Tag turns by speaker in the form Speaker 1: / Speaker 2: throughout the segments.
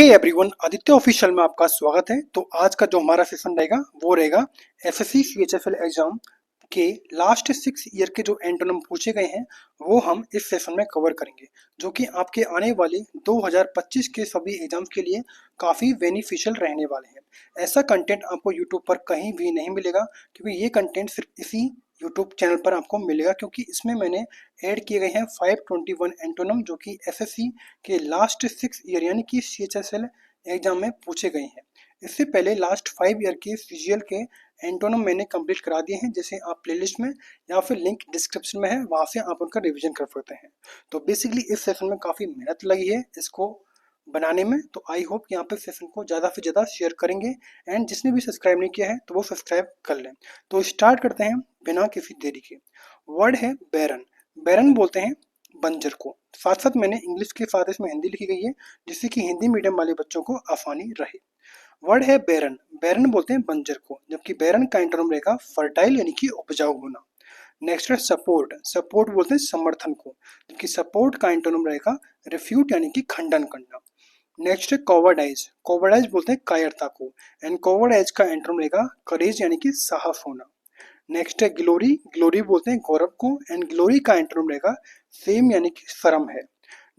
Speaker 1: Everyone, Aditya official में आपका स्वागत है। तो आज का जो हमारा सेशन रहेगा वो रहेगा एसएससी सीएचएसएल एग्जाम के लास्ट 6 ईयर के जो एंटोनिम पूछे गए हैं वो हम इस सेशन में कवर करेंगे, जो कि आपके आने वाले 2025 के सभी एग्जाम्स के लिए काफ़ी बेनिफिशियल रहने वाले हैं। ऐसा कंटेंट आपको यूट्यूब पर कहीं भी नहीं मिलेगा, क्योंकि ये कंटेंट सिर्फ इसी यूट्यूब चैनल पर आपको मिलेगा, क्योंकि इसमें मैंने ऐड किए गए हैं 521 एंटोनिम जो कि एसएससी के लास्ट 6 ईयर यानी कि सीएचएसएल एग्जाम में पूछे गए हैं। इससे पहले लास्ट 5 ईयर के सीजीएल के एंटोनिम मैंने कंप्लीट करा दिए हैं, जैसे आप प्लेलिस्ट में या फिर लिंक डिस्क्रिप्शन में है, वहां से आप उनका रिवीजन कर सकते हैं। तो बेसिकली इस सेशन में काफ़ी मेहनत लगी है इसको बनाने में, तो आई होप यहाँ पे सेशन को ज़्यादा से ज़्यादा शेयर करेंगे। एंड जिसने भी सब्सक्राइब नहीं किया है तो वो सब्सक्राइब कर लें। तो स्टार्ट करते हैं बिना किसी देरी के। वर्ड है बैरन। बैरन बोलते हैं बंजर को। साथ साथ मैंने इंग्लिश के साथ इसमें हिंदी लिखी गई है, जिससे कि हिंदी मीडियम वाले बच्चों को आसानी रहे। वर्ड है बैरन। बैरन बोलते हैं बंजर को, जबकि बैरन का एंटोनिम रहेगा फर्टाइल यानी कि उपजाऊ होना। नेक्स्ट है सपोर्ट। सपोर्ट बोलते हैं समर्थन को, जबकि सपोर्ट का एंटोनिम रहेगा रिफ्यूट यानी कि खंडन करना। नेक्स्ट है कॉवर्डाइज। कॉवर्डाइज बोलते हैं कायरता को, एंड कॉवर्डाइज का एंटोनिम रहेगा करेज यानी कि साहस होना। नेक्स्ट है ग्लोरी। ग्लोरी बोलते हैं गौरव को, एंड ग्लोरी का एंटोनिम रहेगा फेम यानी कि शर्म है।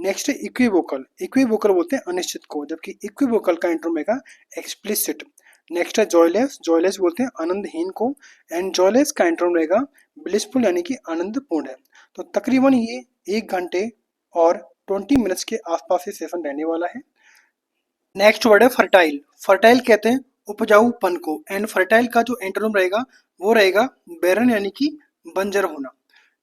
Speaker 1: नेक्स्ट है इक्विवोकल। इक्विवोकल बोलते हैं अनिश्चित को, जबकि इक्विवोकल का एंटोनिम रहेगा एक्सप्लिसिट। नेक्स्ट है जॉयलेस। जॉयलेस बोलते हैं आनंदहीन को, एंड जॉयलेस का एंटोनिम रहेगा ब्लिसफुल यानी कि आनंदपूर्ण है। तो तकरीबन ये 1 घंटे और 20 मिनट्स के आसपास ये सेशन रहने वाला है। नेक्स्ट वर्ड है फर्टाइल। फर्टाइल कहते हैं उपजाऊपन को, एंड फर्टाइल का जो एंटोनिम रहेगा वो रहेगा बैरन यानी कि बंजर होना।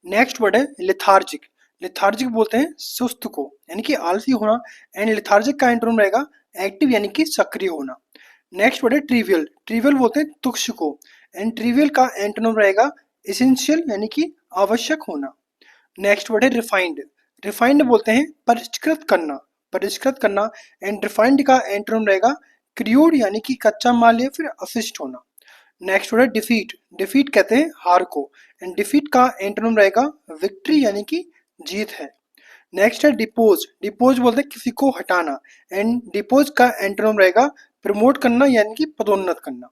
Speaker 1: नेक्स्ट वर्ड है लिथार्जिक। लिथार्जिक बोलते हैं सुस्त को, यानी कि आलसी होना, एंड लिथार्जिक का एंटोनिम रहेगा एक्टिव यानी कि सक्रिय होना। नेक्स्ट वर्ड है ट्रिवियल। ट्रिवियल बोलते हैं तुक्ष को, एंड ट्रिवियल का एंटोनिम रहेगा एसेंशियल यानी कि आवश्यक होना। नेक्स्ट वर्ड है रिफाइंड। रिफाइंड बोलते हैं परिष्कृत करना, परिष्कृत करना, एंड रिफाइंड का एंटोनिम रहेगा क्रूड यानी कि कच्चा माल या फिर अशिष्ट होना। नेक्स्ट वर्ड है डिफीट। डिफीट कहते हैं हार को, एंड डिफीट का एंटोनिम रहेगा विक्ट्री यानी कि जीत है। नेक्स्ट है डिपोज। डिपोज बोलते हैं किसी को हटाना, एंड डिपोज का एंटोनिम रहेगा प्रमोट करना यानी कि पदोन्नत करना।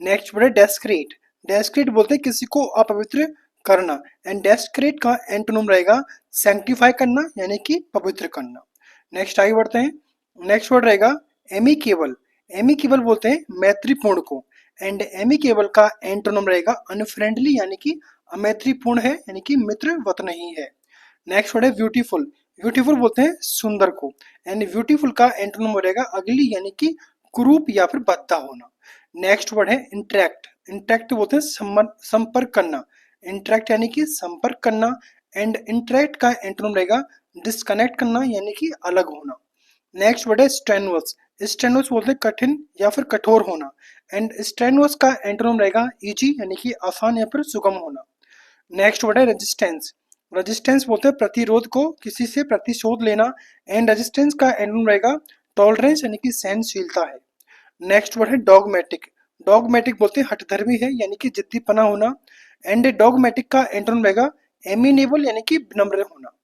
Speaker 1: नेक्स्ट वर्ड है डेस्क्रेट। डेस्क्रेट बोलते हैं किसी को अपवित्र करना, एंड डेस्क्रेट का एंटोनिम रहेगा सैंक्टिफाई करना यानी कि पवित्र करना। नेक्स्ट आगे बढ़ते हैं। नेक्स्ट वर्ड रहेगा एमिकेबल। एमिकेबल बोलते हैं मैत्रीपूर्ण को, एंड एमिकेबल का एंटोनिम रहेगा अनफ्रेंडली यानी कि अमैत्रीपूर्ण है, यानी कि मित्रवत नहीं है। नेक्स्ट वर्ड है ब्यूटीफुल। ब्यूटीफुल बोलते हैं सुंदर को, एंड ब्यूटीफुल का एंटोनिम रहेगा अगली यानी कि कुरूप या फिर भद्दा होना। नेक्स्ट वर्ड है इंटरेक्ट। इंटरेक्ट बोलते हैं संपर्क करना, इंटरेक्ट यानी कि संपर्क करना, एंड इंटरेक्ट का एंटोनिम रहेगा डिस्कनेक्ट करना यानी कि अलग होना। नेक्स्ट वर्ड है स्ट्रेनुअस। स्ट्रेनुअस बोलते हैं कठिन या फिर कठोर होना, एंड स्ट्रेनुअस का एंटोनिम रहेगा इजी यानी कि आसान या फिर सुगम होना। नेक्स्ट वर्ड है रेजिस्टेंस। रेजिस्टेंस बोलते हैं प्रतिरोध को, किसी से प्रतिशोध लेना, एंड रेजिस्टेंस का एंटोनिम रहेगा टॉलरेंस यानी कि सहनशीलता है। नेक्स्ट वर्ड है डॉगमेटिक। डॉगमेटिक बोलते हैं हठधर्मी है यानी कि जिद्दीपना होना, एंड डॉगमेटिक का एंटोनिम रहेगा एमिनेबल यानी कि विनम्र होना।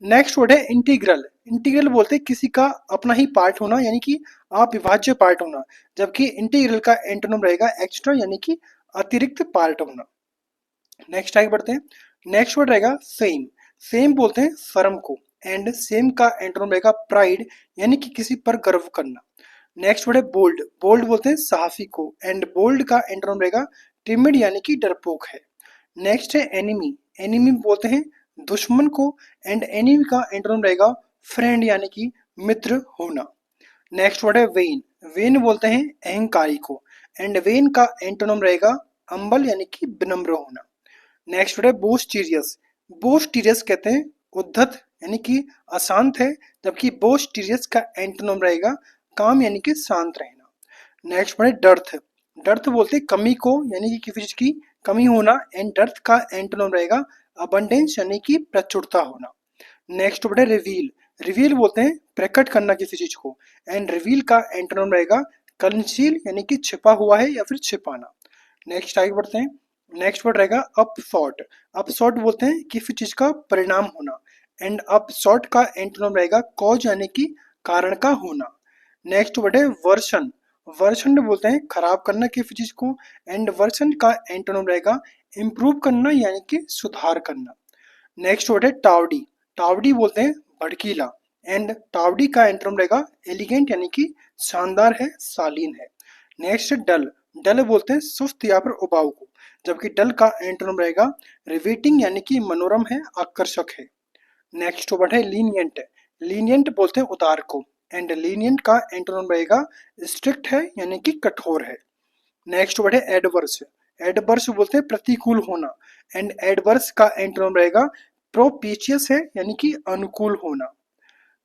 Speaker 1: नेक्स्ट वर्ड है इंटीग्रल। इंटीग्रल बोलते हैं किसी का अपना ही पार्ट होना यानी कि अविभाज्य पार्ट होना, जबकि इंटीग्रल का एंटोनिम रहेगा एक्स्ट्रा यानी कि अतिरिक्त पार्ट होना। नेक्स्ट आगे बढ़ते हैं। नेक्स्ट वर्ड रहेगा सेम। सेम बोलते हैं शर्म को, एंड सेम का एंटोनिम रहेगा प्राइड यानी कि किसी पर गर्व करना। नेक्स्ट वर्ड है बोल्ड। बोल्ड बोलते हैं साहसी को, एंड बोल्ड का एंटोनिम रहेगा टिमिड यानी कि डरपोक है। नेक्स्ट है एनिमी। एनिमी बोलते हैं दुश्मन को, एंड एनिमी का एंटोनिम रहेगा फ्रेंड यानी कि मित्र होना। नेक्स्ट वर्ड है वेन। वेन बोलते हैं अहंकारी को, एंड वेन का एंटोनिम रहेगा अम्बल यानी कि विनम्र होना। नेक्स्ट वर्ड है बोस्टीरियस। बोस्टीरियस कहते हैं उद्धत यानी कि अशांत है, जबकि बोस्टीरियस का एंटोनिम रहेगा काम यानी कि शांत रहना। नेक्स्ट वर्ड है डर्थ। डर्थ बोलते हैं कमी को यानी कि किसी चीज की कमी होना, एंड डर्थ का एंटोनिम रहेगा अबंडेंस यानी कि प्रचुरता होना। नेक्स्ट वर्ड है रिवील। रिवील बोलते हैं प्रकट करना किसी चीज को, एंड रिवील का एंटोनिम रहेगा कंसील यानी कि छिपा हुआ है या फिर छिपाना। नेक्स्ट आगे बढ़ते हैं। नेक्स्ट वर्ड रहेगा अपसॉट। अपसॉट बोलते हैं किसी चीज का परिणाम होना, एंड अपसॉट का एंटोनिम रहेगा कॉज यानी कि कारण का होना। नेक्स्ट वर्ड है वर्षन। वर्षन बोलते हैं खराब करना किसी चीज को, एंड वर्षन का एंटोनिम रहेगा इम्प्रूव करना यानी कि सुधार करना। नेक्स्ट वर्ड है टावडी। टावडी बोलते हैं भड़कीला, एंड टावडी का एंटोनिम रहेगा एलिगेंट यानी कि शानदार है, शालीन है। नेक्स्ट डल। डल बोलते हैं सुस्त या फिर उबाऊ को, जबकि डल का एंटोनिम रहेगा रिवेटिंग यानी कि मनोरम है, आकर्षक है। नेक्स्ट वर्ड है लीनियंट। लीनियंट बोलते हैं उदार को, एंड लीनियंट का एंटोनिम रहेगा स्ट्रिक्ट है यानी कि कठोर है। नेक्स्ट वर्ड है एडवर्स। एडवर्स बोलते हैं प्रतिकूल होना, एंड एडवर्स का एंटोनिम रहेगा प्रोपिशियस है यानी कि अनुकूल होना।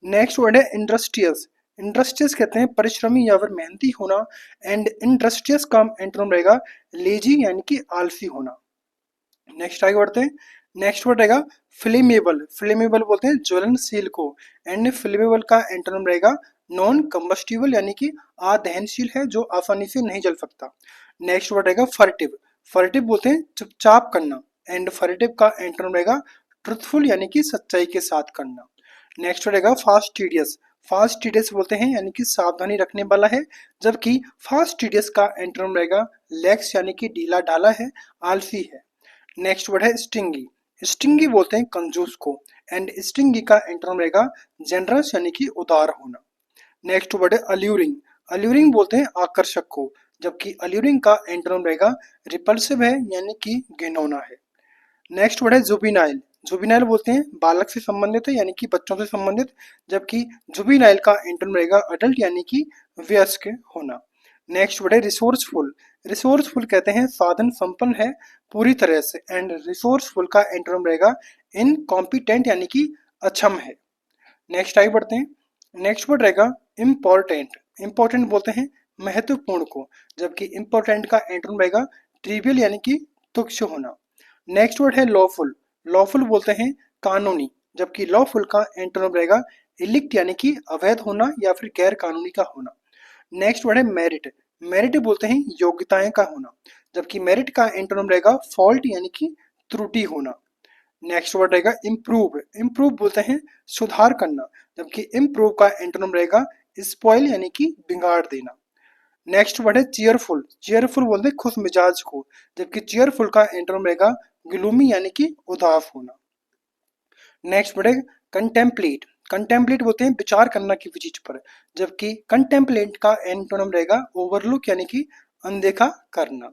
Speaker 1: नेक्स्ट वर्ड है इंडस्ट्रियस। इंडस्ट्रियस कहते हैं परिश्रमी या फिर मेहनती होना, एंड इंडस्ट्रियस का एंटोनिम रहेगा लेजी यानी कि आलसी होना। नेक्स्ट आगे बढ़ते हैं। नेक्स्ट वर्ड रहेगा फ्लेमेबल। फ्लेमेबल बोलते हैं ज्वलनशील को, एंड फ्लेमेबल का एंटोनिम रहेगा नॉन कंबस्टिबल यानी कि अदहनशील है, जो आसानी से नहीं जल सकता। नेक्स्ट वर्ड रहेगा फर्टिव। फर्टिव बोलते हैं चुपचाप करना, एंड फर्टिव का एंटोनिम रहेगा ट्रुथफुल यानी कि सच्चाई के साथ करना। नेक्स्ट रहेगा फास्टिडियस। फास्टिडियस बोलते हैं यानी कि सावधानी रखने वाला है, जबकि फास्टिडियस का एंटोनिम रहेगा लेक्स यानी कि ढीला ढाला है, आलसी है। नेक्स्ट वर्ड है स्टिंगी। स्टिंगी बोलते हैं कंजूस को, एंड स्टिंगी का एंटोनिम रहेगा जेनरस यानी कि उदार होना। नेक्स्ट वर्ड है अल्यूरिंग। अल्यूरिंग बोलते हैं आकर्षक को, जबकि अल्यूरिंग का एंटोनिम रहेगा रिपल्सिव है यानी कि घिनौना है। नेक्स्ट वर्ड है जुबिनाइल। जुबिनाइल बोलते हैं बालक से संबंधित है यानी कि बच्चों से संबंधित, जबकि जुबिनाइल का एंटोनिम रहेगा अडल्ट यानी कि वयस्क होना। नेक्स्ट वर्ड है रिसोर्सफुल। रिसोर्सफुल कहते हैं साधन संपन्न है पूरी तरह से, एंड रिसोर्सफुल का एंटोनिम रहेगा इनकॉम्पिटेंट यानी कि अक्षम है। नेक्स्ट आगे बढ़ते हैं। नेक्स्ट वर्ड रहेगा इम्पोर्टेंट। इम्पोर्टेंट बोलते हैं महत्वपूर्ण को, जबकि इम्पोर्टेंट का एंटोनिम रहेगा ट्रिवियल यानी कि तुच्छ होना। नेक्स्ट वर्ड है लॉफुल। लॉफुल बोलते हैं कानूनी, जबकि लॉफुल का एंटोनिम रहेगा इलिक्ट यानी कि अवैध होना या फिर गैर कानूनी का होना। नेक्स्ट वर्ड है मेरिट। मेरिट बोलते हैं योग्यताएं का होना, जबकि मेरिट का एंटोनिम रहेगा फॉल्ट यानी कि त्रुटि होना। नेक्स्ट वर्ड रहेगा इम्प्रूव। इम्प्रूव बोलते हैं सुधार करना, जबकि इम्प्रूव का एंटोनिम रहेगा स्पॉइल यानी कि बिगाड़ देना। नेक्स्ट वर्ड है चीयरफुल। चीयरफुल बोलते हैं खुश मिजाज को, जबकि चीयरफुल का एंटोनिम रहेगा ग्लूमी यानी कि उदास होना। नेक्स्ट वर्ड है कंटेम्पलेट। कंटेम्पलेट बोलते हैं विचार करना किसी चीज पर, जबकि कंटेम्पलेट का एंटोनिम रहेगा ओवरलुक यानी कि अनदेखा करना।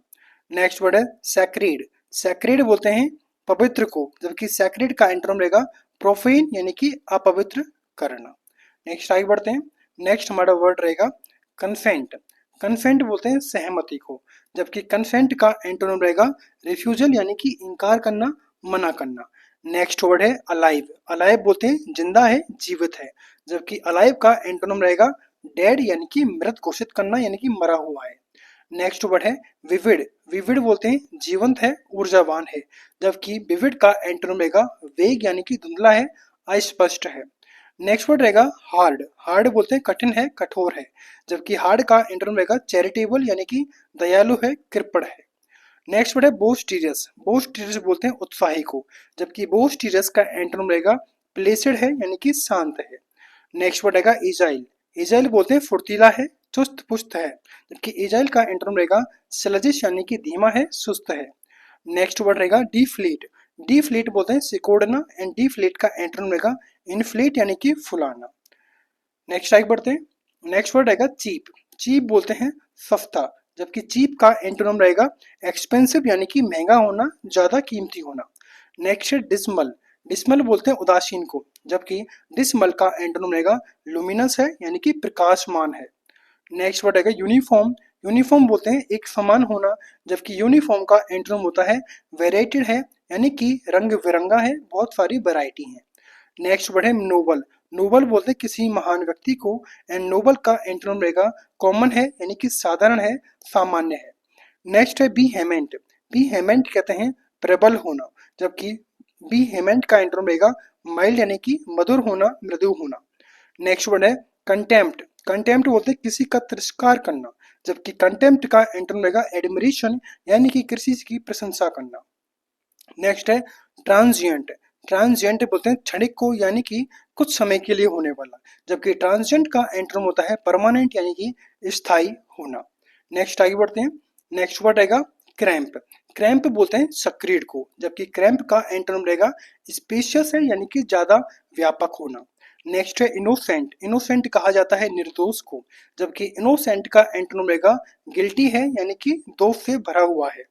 Speaker 1: नेक्स्ट वर्ड है सैक्रेड। सैक्रेड बोलते हैं पवित्र को, जबकि सैक्रेड का एंटोनिम रहेगा प्रोफेन यानी कि अपवित्र करना। नेक्स्ट आगे बढ़ते हैं। नेक्स्ट हमारा वर्ड रहेगा कंसेंट। कंसेंट बोलते हैं सहमति को, जबकि कंसेंट का एंटोनिम रहेगा रिफ्यूजल यानी कि इनकार करना, मना करना। नेक्स्ट वर्ड है अलाइव। अलाइव बोलते हैं जिंदा है, जीवित है, जबकि अलाइव का एंटोनिम रहेगा डेड यानी कि मृत घोषित करना यानी कि मरा हुआ है। नेक्स्ट वर्ड है विविड। विविड बोलते हैं जीवंत है, ऊर्जावान है, जबकि विविड का एंटोनिम रहेगा वेग यानी कि धुंधला है, अस्पष्ट है। नेक्स्ट वर्ड रहेगा हार्ड। हार्ड बोलते हैं कठिन है, कठोर है, जबकि हार्ड का एंटोनिम रहेगा चैरिटेबल यानी कि दयालु है, कृपण है। नेक्स्ट वर्ड है बोस्टीरियस। बोस्टीरियस बोलते हैं उत्साही को, जबकि बोस्टीरियस का एंटोनिम रहेगा प्लेसिड है यानी कि शांत है। नेक्स्ट वर्ड रहेगा एजाइल। एजाइल बोलते हैं फुर्तीला है, चुस्त पुस्त है, जबकि एजाइल का एंटोनिम रहेगा स्लजिश यानी कि धीमा है, सुस्त है। नेक्स्ट वर्ड रहेगा डीफ्लेट। डीफ्लेट बोलते हैं सिकोड़ना, एंड डीफ्लेट का एंटोनिम रहेगा इन्फ्लेट यानी कि फुलाना। नेक्स्ट आगे बढ़ते हैं। नेक्स्ट वर्ड रहेगा चीप। चीप बोलते हैं सस्ता, जबकि चीप का एंटोनिम रहेगा एक्सपेंसिव यानी कि महंगा होना, ज्यादा कीमती होना। नेक्स्ट है डिसमल। डिसमल बोलते हैं उदासीन को, जबकि डिसमल का एंटोनिम रहेगा लुमिनस है यानी कि प्रकाशमान है। नेक्स्ट वर्ड रहेगा यूनिफॉर्म। यूनिफॉर्म बोलते हैं एक समान होना, जबकि यूनिफॉर्म का एंटोनिम होता है वेराइटेड है यानी कि रंग बिरंगा है, बहुत सारी वैरायटी है। नेक्स्ट वर्ड है नोबल। नोबल बोलते हैं किसी महान व्यक्ति को, एंड नोबल का एंटोनिम रहेगा कॉमन है यानी कि साधारण है, सामान्य है। नेक्स्ट है बी हेमेंट। बी हेमेंट कहते हैं प्रबल होना, जबकि बी हेमेंट का एंटोनिम रहेगा माइल्ड यानी कि मधुर होना, मृदु होना। नेक्स्ट वर्ड है कंटेम्प्ट। कंटेम्प्ट बोलते हैं किसी का तिरस्कार करना, जबकि कंटेम्प्ट का एंटोनिम रहेगा एडमिरेशन यानी कि किसी की प्रशंसा करना। नेक्स्ट है ट्रांजिएंट। ट्रांजिएंट बोलते हैं क्षणिक को यानी कि कुछ समय के लिए होने वाला, जबकि ट्रांजिएंट का एंटोनिम होता है परमानेंट यानी कि स्थायी होना। नेक्स्ट आगे बढ़ते हैं। नेक्स्ट वर्ड रहेगा क्रैम्प। क्रैम्प बोलते हैं सक्रीड को, जबकि क्रैम्प का एंटोनिम रहेगा स्पेशियस है यानी कि ज्यादा व्यापक होना। नेक्स्ट है इनोसेंट। इनोसेंट कहा जाता है निर्दोष को, जबकि इनोसेंट का एंटोनिम रहेगा गिल्टी है यानी कि दोष से भरा हुआ है।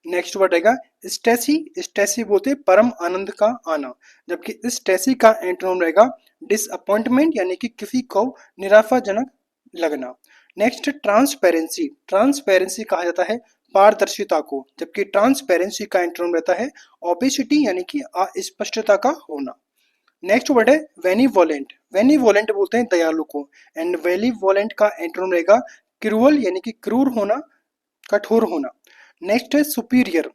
Speaker 1: नेक्स्ट वर्ड रहेगा स्टेसी। स्टेसी बोलते हैं परम आनंद का आना, जबकि स्टेसी का एंटोनिम रहेगा डिसअपॉइंटमेंट यानी कि किसी को निराशाजनक लगना। Next transparency. ट्रांसपेरेंसी कहा जाता है पारदर्शिता को, जबकि ट्रांसपेरेंसी का एंटोनिम रहता है ओपेसिटी यानी कि अस्पष्टता का होना। नेक्स्ट वर्ड है वेनिवोलेंट। वेनिवोलेंट बोलते हैं दयालु को, एंड वेनिवोलेंट का एंटोनिम रहेगा क्रूअल यानी कि क्रूर होना, कठोर होना। नेक्स्ट है सुपीरियर।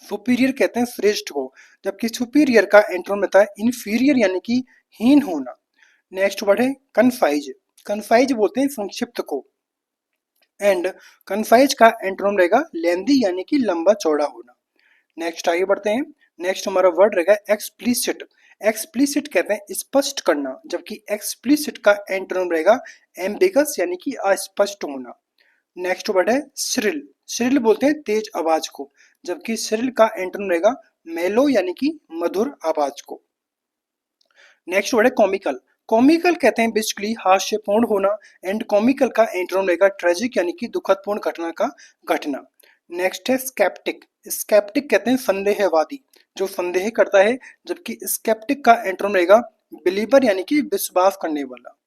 Speaker 1: सुपीरियर कहते हैं श्रेष्ठ को, जबकि सुपीरियर का एंटोनिम रहता है इंफीरियर यानी कि हीन होना। नेक्स्ट वर्ड है कन्फाइज। कन्फाइज बोलते हैं संक्षिप्त को, एंड कन्फाइज का एंटोनिम रहेगा लेंदी यानी कि लंबा चौड़ा होना। नेक्स्ट आगे बढ़ते हैं। नेक्स्ट हमारा वर्ड रहेगा एक्सप्लिसिट। एक्सप्लिसिट कहते हैं स्पष्ट करना, जबकि एक्सप्लिसिट का एंटोनिम रहेगा एम्बिगस यानी कि अस्पष्ट होना। नेक्स्ट वर्ड है श्रिल। श्रिल बोलते हैं तेज आवाज को, जबकि श्रिल का एंटोनिम रहेगा मेलो यानी कि मधुर आवाज को। नेक्स्ट वर्ड है कॉमिकल। कॉमिकल कहते हैं बेसिकली हास्यपूर्ण होना, एंड कॉमिकल का एंटोनिम रहेगा ट्रेजिक यानी कि दुखदपूर्ण घटना का घटना। नेक्स्ट है स्केप्टिक। स्केप्टिक कहते हैं संदेहवादी, जो संदेह करता है, जबकि स्केप्टिक का एंटोनिम रहेगा बिलीवर यानी कि विश्वास करने वाला।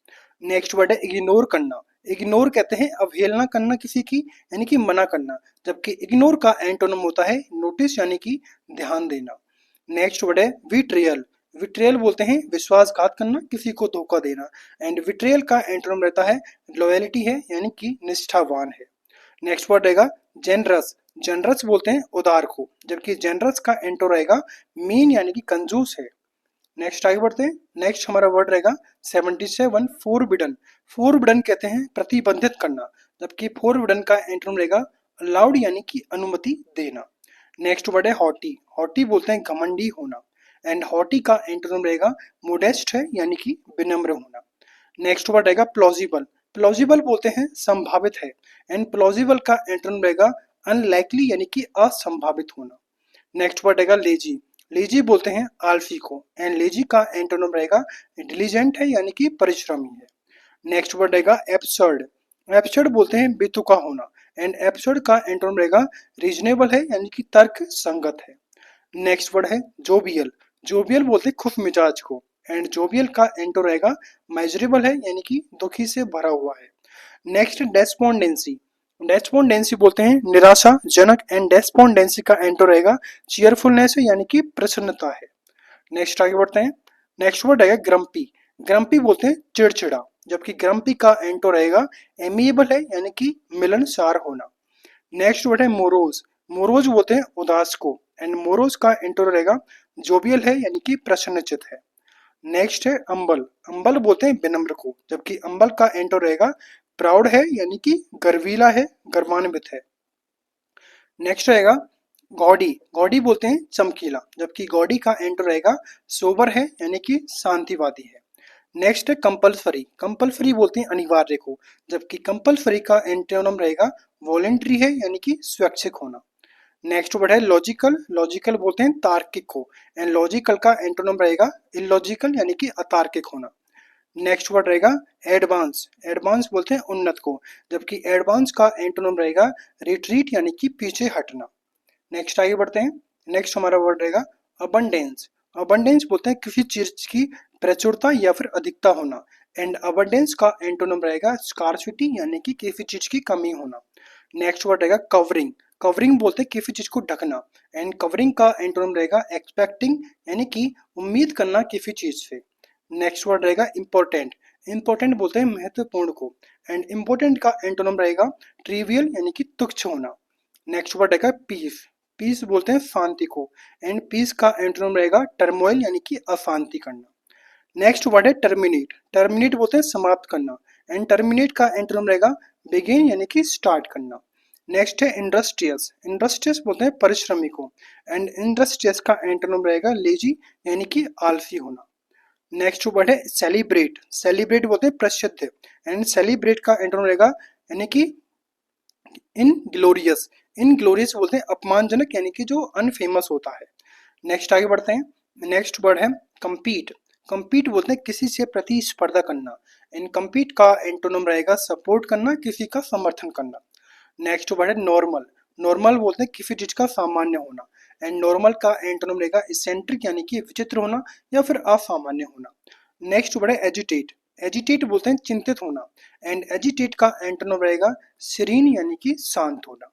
Speaker 1: नेक्स्ट वर्ड है इग्नोर करना। इग्नोर कहते हैं अवहेलना करना किसी की यानी कि मना करना, जबकि इग्नोर का एंटोनिम होता है नोटिस यानी कि ध्यान देना। नेक्स्ट वर्ड है विट्रियल। विट्रियल बोलते हैं विश्वासघात करना, किसी को धोखा देना, एंड विट्रियल का एंटोनिम रहता है लॉयल्टी है यानी कि निष्ठावान है। नेक्स्ट वर्ड रहेगा जेनरस। जेनरस बोलते हैं उदार को, जबकि जेनरस का एंटो रहेगा मीन यानी कि कंजूस है। नेक्स्ट आगे बढ़ते हैं। नेक्स्ट हमारा वर्ड रहेगा 77 फोरबिडन। फोरबिडन कहते हैं प्रतिबंधित करना, जबकि फोरबिडन का एंटोनिम रहेगा अलाउड यानी कि अनुमति देना। नेक्स्ट वर्ड है हॉटी। हॉटी बोलते हैं घमंडी होना, एंड हॉटी का एंटोनिम रहेगा मोडेस्ट है यानी कि विनम्र होना। नेक्स्ट वर्ड रहेगा प्लॉजिबल। प्लॉजिबल बोलते हैं संभावित है, एंड प्लॉजिबल का एंटोनिम रहेगा अनलाइकली यानी कि असंभावित होना। नेक्स्ट वर्ड रहेगा लेजी। लेजी बोलते हैं आलसी को, एंड लेजी का एंटोनिम रहेगा डिलीजेंट है यानी कि परिश्रमी है। नेक्स्ट वर्ड रहेगा एब्सर्ड। एब्सर्ड बोलते हैं बेतुका होना, एंड एब्सर्ड का एंटोनिम रहेगा रीजनेबल है यानी कि तर्क संगत है। नेक्स्ट वर्ड है जोबियल। जोबियल बोलते हैं खुश मिजाज को, एंड जोबियल का एंटो रहेगा मेजरेबल है यानी कि दुखी से भरा हुआ है। नेक्स्ट डेस्पोंडेंसी। डेस्पोंडेंसी बोलते हैं निराशाजनक, एंड डेस्पोंडेंसी का एंटो रहेगा चीयरफुलनेस है यानी कि प्रसन्नता है। नेक्स्ट आगे बढ़ते हैं। नेक्स्ट वर्ड है ग्रम्पी। ग्रम्पी बोलते हैं चिड़चिड़ा, जबकि ग्रम्पी का एंटो रहेगा एमिएबल है यानी कि मिलनसार होना। नेक्स्ट वर्ड है मोरोज। मोरोज बोलते हैं उदास को, एंड मोरोज का एंटो रहेगा जोबियल है यानी कि प्रसन्नचित है। नेक्स्ट है अंबल। अंबल बोलते हैं विनम्र को, जबकि अंबल का एंटो रहेगा प्राउड है यानी कि गर्वीला है, गर्वान्वित है। नेक्स्ट रहेगा गॉडी। गॉडी बोलते हैं चमकीला, जबकि गॉडी का एंटो रहेगा सोबर है यानी कि शांतिवादी है। नेक्स्ट है कंपल्सरी। कंपल्सरी बोलते हैं अनिवार्य को, जबकि कंपल्सरी का एंटोनिम रहेगा वॉलेंट्री है यानी कि स्वैच्छिक होना। नेक्स्ट वर्ड है लॉजिकल। लॉजिकल बोलते हैं तार्किक को, एंड लॉजिकल का एंटोनिम रहेगा इलॉजिकल यानी कि अतार्किक होना। नेक्स्ट वर्ड रहेगा एडवांस। एडवांस बोलते हैं उन्नत को, जबकि एडवांस का एंटोनिम रहेगा रिट्रीट यानी कि पीछे हटना। नेक्स्ट आगे बढ़ते हैं। नेक्स्ट हमारा वर्ड रहेगा अबंडेंस। अबंडेंस बोलते हैं किसी चीज की प्रचुरता या फिर अधिकता होना, एंड अबंडेंस का एंटोनिम रहेगा स्कार्सिटी यानी कि किसी चीज की कमी होना। नेक्स्ट वर्ड रहेगा कवरिंग। कवरिंग बोलते हैं किसी चीज को ढकना, एंड कवरिंग का एंटोनिम रहेगा एक्सपेक्टिंग यानी कि उम्मीद करना किसी चीज से। नेक्स्ट वर्ड रहेगा इम्पोर्टेंट। इम्पोर्टेंट बोलते हैं महत्वपूर्ण को, एंड इम्पोर्टेंट का एंटोनिम रहेगा ट्रिवियल यानी कि तुच्छ होना। नेक्स्ट वर्ड रहेगा पीस। पीस बोलते हैं शांति को, एंड पीस का एंटोनिम रहेगा टर्मोइल यानी कि अशांति करना। नेक्स्ट वर्ड है टर्मिनेट। टर्मिनेट बोलते हैं समाप्त करना, एंड टर्मिनेट का एंटोनिम रहेगा बिगिन यानी कि स्टार्ट करना। नेक्स्ट है इंडस्ट्रियस, इंडस्ट्रियस बोलते हैं परिश्रमी को, एंड इंडस्ट्रियस का एंटोनिम रहेगा लेजी यानी कि आलसी होना। नेक्स्ट वर्ड है सेलिब्रेट, सेलिब्रेट बोलते हैं प्रसिद्ध, एंड सेलिब्रेट का एंटोनिम रहेगा यानी कि इनग्लोरियस, इनग्लोरियस बोलते हैं अपमानजनक यानी कि जो अनफेमस होता है। नेक्स्ट आगे बढ़ते हैं। नेक्स्ट वर्ड है compete, compete बोलते हैं किसी से प्रतिस्पर्धा करना, इन compete का एंटोनिम रहेगा सपोर्ट करना, किसी का समर्थन करना। नेक्स्ट वर्ड है नॉर्मल, नॉर्मल बोलते हैं किसी चीज का सामान्य होना, एंड नॉर्मल का एंटोनिम रहेगा इसेंट्रिक यानी कि विचित्र होना या फिर असामान्य होना। नेक्स्ट वर्ड है एजिटेट, एजिटेट बोलते हैं चिंतित होना, एंड एजिटेट का एंटोनिम रहेगा सीरीन यानी कि शांत होना।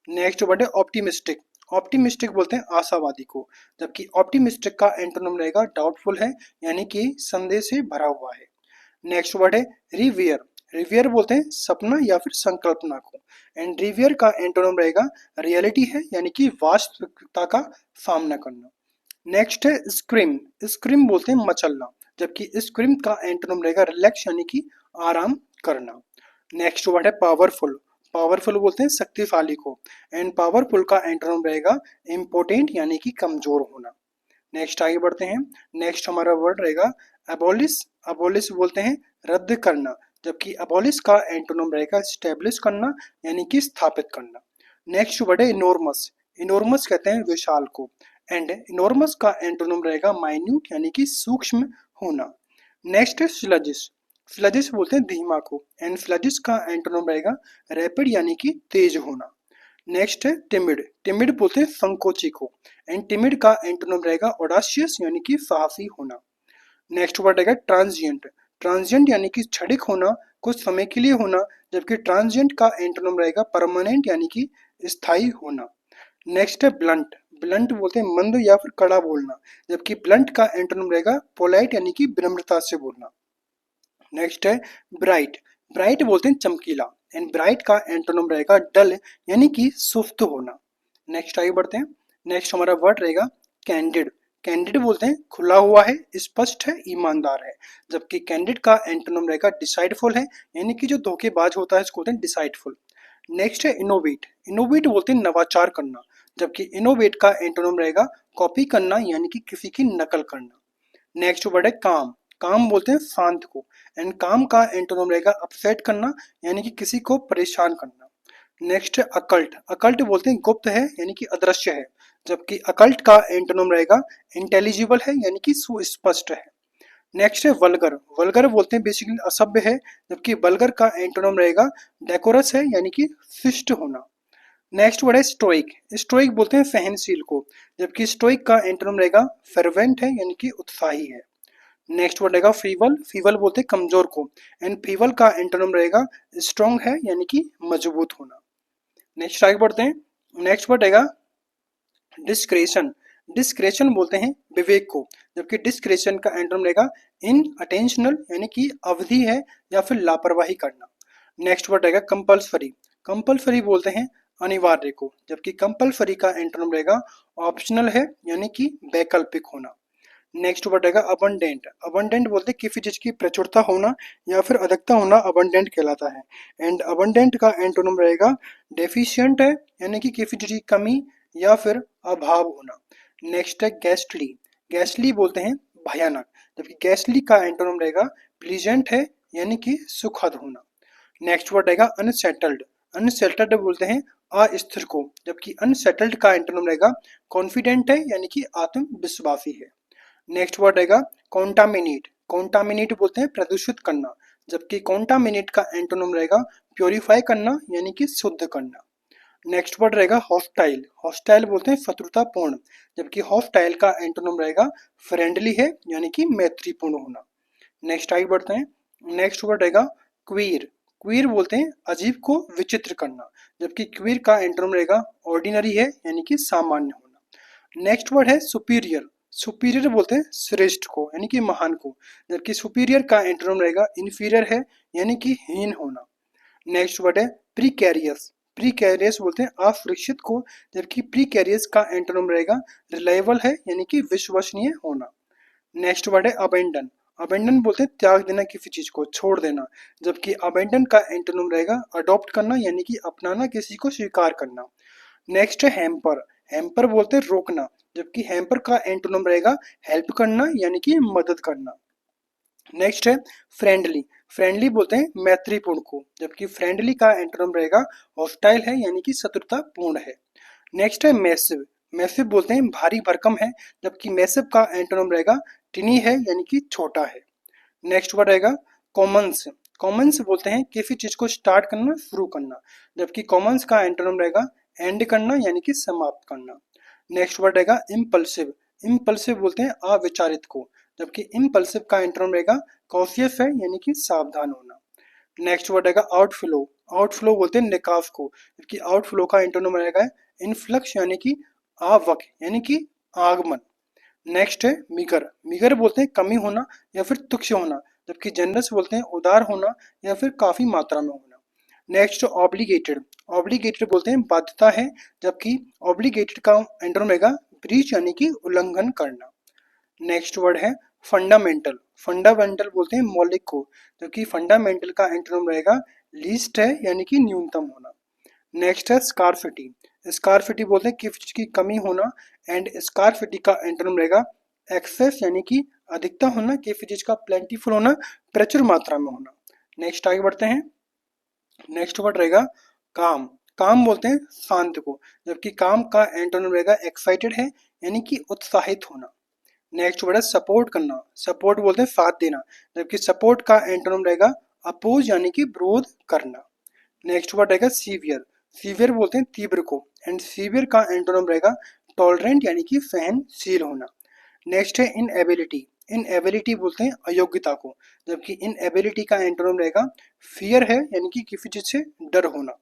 Speaker 1: नेक्स्ट वर्ड है ऑप्टिमिस्टिक, ऑप्टिमिस्टिक बोलते हैं आशावादी को, जबकि ऑप्टिमिस्टिक का एंटोनिम रहेगा डाउटफुल है यानी कि संदेह से भरा हुआ है। नेक्स्ट वर्ड है रिवियर, रिवियर बोलते हैं सपना या फिर संकल्पना को, एंड रिवियर का एंटोनिम रहेगा रियलिटी है यानी कि वास्तविकता का सामना करना। नेक्स्ट है स्क्रीम, स्क्रीम बोलते हैं मचलना, जबकि स्क्रीम का एंटोनिम रहेगा रिलैक्स यानी कि आराम करना। नेक्स्ट वर्ड है पावरफुल, पावरफुल बोलते हैं शक्तिशाली को, एंड पावरफुल का एंटोनिम रहेगा इम्पोर्टेंट यानी कि कमजोर होना। नेक्स्ट आगे बढ़ते हैं। नेक्स्ट हमारा वर्ड रहेगा अबोलिश, अबोलिश बोलते हैं रद्द करना, जबकि अबोलिश का एंटोनिम रहेगा स्टेब्लिश करना यानी कि स्थापित करना। नेक्स्ट वर्ड है इनॉर्मस, इनॉर्मस कहते हैं विशाल को, एंड इनॉर्मस का एंटोनिम रहेगा माइन्यूट यानी कि सूक्ष्म होना। नेक्स्ट है स्लजिश, स्लजिश बोलते हैं धीमा को, एंड स्लजिश का एंटोनिम रहेगा रैपिड यानी कि तेज होना। नेक्स्ट है टिमिड, टिमिड बोलते हैं संकोची को, एंड टिमिड का एंटोनिम रहेगा ऑडाशियस यानी कि साहसी होना। नेक्स्ट वर्ड रहेगा ट्रांजिएंट, ट्रांजिएंट यानी कि क्षणिक होना, कुछ समय के लिए होना, जबकि ट्रांजिएंट का एंटोनिम रहेगा परमानेंट यानी कि स्थायी होना। नेक्स्ट है ब्लंट, ब्लंट बोलते हैं मंद या फिर कड़ा बोलना, जबकि ब्लंट का एंटोनिम रहेगा पोलाइट यानी कि विनम्रता से बोलना। नेक्स्ट है ब्राइट, ब्राइट बोलते हैं चमकीला, एंड ब्राइट का एंटोनिम रहेगा डल यानी कि सुस्त होना। नेक्स्ट आगे बढ़ते हैं। नेक्स्ट हमारा वर्ड रहेगा कैंडिड, कैंडिड बोलते हैं खुला हुआ है, स्पष्ट है, ईमानदार है, जबकि कैंडिड का एंटोनिम रहेगा डिसाइडफुल है यानी कि जो धोखेबाज होता है इसको बोलते हैं डिसाइडफुल। नेक्स्ट है इनोवेट, इनोवेट बोलते हैं नवाचार करना, जबकि इनोवेट का एंटोनिम रहेगा कॉपी करना यानी कि किसी की नकल करना। नेक्स्ट वर्ड है काम, काम बोलते हैं शांत को, एंड काम का एंटोनिम रहेगा अपसेट करना यानी कि किसी को परेशान करना। नेक्स्ट है अकल्ट, अकल्ट बोलते हैं गुप्त है यानी कि अदृश्य है, जबकि अकल्ट का एंटोनिम रहेगा इंटेलिजिबल है यानी कि सुस्पष्ट है। नेक्स्ट है वल्गर, वल्गर बोलते हैं बेसिकली असभ्य है, जबकि वल्गर का एंटोनिम रहेगा डेकोरस है यानी कि शिष्ट होना। नेक्स्ट वर्ड है स्टोइक, स्टोइक बोलते हैं सहनशील को, जबकि स्टोइक का एंटोनिम रहेगा फर्वेंट है यानी कि उत्साही है। नेक्स्ट वर्ड रहेगा फीवल, फीवल बोलते हैं कमजोर को, एंड फीवल का एंटोनिम रहेगा स्ट्रॉन्ग है यानी कि मजबूत होना। नेक्स्ट आगे बढ़ते हैं। नेक्स्ट वर्ड रहेगा डिस्क्रेशन, डिस्क्रेशन बोलते हैं विवेक को, जबकि डिस्क्रेशन का एंटोनिम रहेगा इन अटेंशनल यानी कि अवधि है या फिर लापरवाही करना। नेक्स्ट वर्ड रहेगा कंपल्सरी, कंपल्सरी बोलते हैं अनिवार्य को, जबकि कंपल्सरी का एंटोनिम रहेगा ऑप्शनल है यानी कि वैकल्पिक होना। नेक्स्ट वर्ड रहेगा अबंडेंट, अबंडेंट बोलते हैं किसी चीज की प्रचुरता होना या फिर अधिकता होना अबंडेंट कहलाता है, एंड अबंडेंट का एंटोनिम रहेगा डेफिशिएंट है यानी कि किसी चीज की कमी या फिर अभाव होना। नेक्स्ट है गैस्टली, गैस्टली बोलते हैं भयानक, जबकि गैस्टली का एंटोनिम रहेगा प्लीजेंट है यानी कि सुखद होना। नेक्स्ट वर्ड रहेगा अनसेटल्ड, अनसेटल्ड बोलते हैं अस्थिर को, जबकि अनसेटल्ड का एंटोनिम रहेगा कॉन्फिडेंट है यानी कि आत्मविश्वासी है। नेक्स्ट वर्ड रहेगा कॉन्टामिनेट, कॉन्टामिनेट बोलते हैं प्रदूषित करना, जबकि कॉन्टामिनेट का एंटोनिम रहेगा प्योरीफाई करना यानी कि शुद्ध करना। नेक्स्ट वर्ड रहेगा हॉस्टाइल, हॉस्टाइल बोलते हैं शत्रुतापूर्ण, जबकि हॉस्टाइल का एंटोनिम रहेगा फ्रेंडली है यानी कि मैत्रीपूर्ण होना। नेक्स्ट आगे बढ़ते हैं। नेक्स्ट वर्ड रहेगा क्वीर, क्वीर बोलते हैं अजीब को विचित्र करना, जबकि क्वीर का एंटोनिम रहेगा ऑर्डिनरी है यानी कि सामान्य होना। नेक्स्ट वर्ड है सुपीरियर, सुपीरियर बोलते हैं श्रेष्ठ को यानी कि महान को, जबकि सुपीरियर का एंटोनिम रहेगा इन्फीरियर है यानी कि हीन होना। नेक्स्ट वर्ड है प्रीकैरियस, प्रीकैरियस बोलते हैं असुरक्षित को, जबकि प्रीकैरियस का एंटोनिम रहेगा रिलायबल है यानी कि विश्वसनीय होना। नेक्स्ट वर्ड है अबेंडन, अबेंडन बोलते हैं त्याग देना किसी चीज को, छोड़ देना, जबकि अबेंडन का एंटोनिम रहेगा अडॉप्ट करना यानी कि अपनाना, किसी को स्वीकार करना। नेक्स्ट है हैम्पर। हैम्पर बोलते हैं रोकना, जबकि हैम्पर का एंटोनिम रहेगा हेल्प करना यानी कि मदद करना। नेक्स्ट है फ्रेंडली। फ्रेंडली बोलते हैं मैत्रीपूर्ण को, जबकि फ्रेंडली का एंटोनिम रहेगा हॉस्टाइल है यानी कि शत्रुतापूर्ण है। नेक्स्ट है मैसिव। मैसिव बोलते हैं भारी भरकम है, जबकि मैसिव का एंटोनिम रहेगा टिनी है यानी कि छोटा है। नेक्स्ट वर्ड रहेगा कॉमन्स। कॉमन्स बोलते हैं किसी चीज को स्टार्ट करना, शुरू करना, जबकि कॉमन्स का एंटोनिम रहेगा एंड करना यानी कि समाप्त करना। नेक्स्ट वर्ड रहेगा इम्पल्सिव। इम्पल्सिव बोलते हैं अविचारित को, जबकि इम्पल्सिव का एंटोनिम रहेगा कॉशियस है यानी कि सावधान होना। नेक्स्ट वर्ड रहेगा आउटफ्लो। आउटफ्लो बोलते हैं निकास को, जबकि आउटफ्लो का एंटोनिम रहेगा इनफ्लक्स यानी कि आवक यानी कि आगमन। नेक्स्ट है मीगर। मीगर बोलते हैं कमी होना या फिर तुच्छ होना, जबकि जनरस बोलते हैं उदार होना या फिर काफी मात्रा में होना। Next obligated. ऑब्लिगेटेड बोलते हैं बाध्यता है, जबकि ऑब्लिगेटेड का एंटोनिम रहेगा ब्रीच यानी कि उल्लंघन करना। नेक्स्ट वर्ड है फंडामेंटल। फंडामेंटल बोलते हैं मौलिक को, जबकि फंडामेंटल का एंटोनिम रहेगा लीस्ट है यानी कि न्यूनतम होना। नेक्स्ट है स्कारसिटी। स्कारसिटी बोलते हैं किसी चीज की कमी होना, एंड स्कारसिटी का एंटोनिम रहेगा एक्सेस यानी कि अधिकता होना, किसी चीज का प्लेंटीफुल होना, प्रचुर मात्रा में होना। नेक्स्ट आगे बढ़ते हैं। नेक्स्ट वर्ड रहेगा काम। काम बोलते हैं शांत को, जबकि काम का एंटोनिम रहेगा एक्साइटेड है यानी कि उत्साहित होना। नेक्स्ट वर्ड है सपोर्ट करना। सपोर्ट बोलते हैं साथ देना, जबकि सपोर्ट का एंटोनिम रहेगा अपोज यानी कि विरोध करना। नेक्स्ट वर्ड रहेगा सीवियर। सीवियर बोलते हैं तीव्र को, एंड सीवियर का एंटोनिम रहेगा टॉलरेंट यानी कि सहनशील होना। नेक्स्ट है इनएबिलिटी। इनएबिलिटी बोलते हैं अयोग्यता को, जबकि इनएबिलिटी का एंटोनिम रहेगा फियर है यानी कि किसी चीज से डर होना।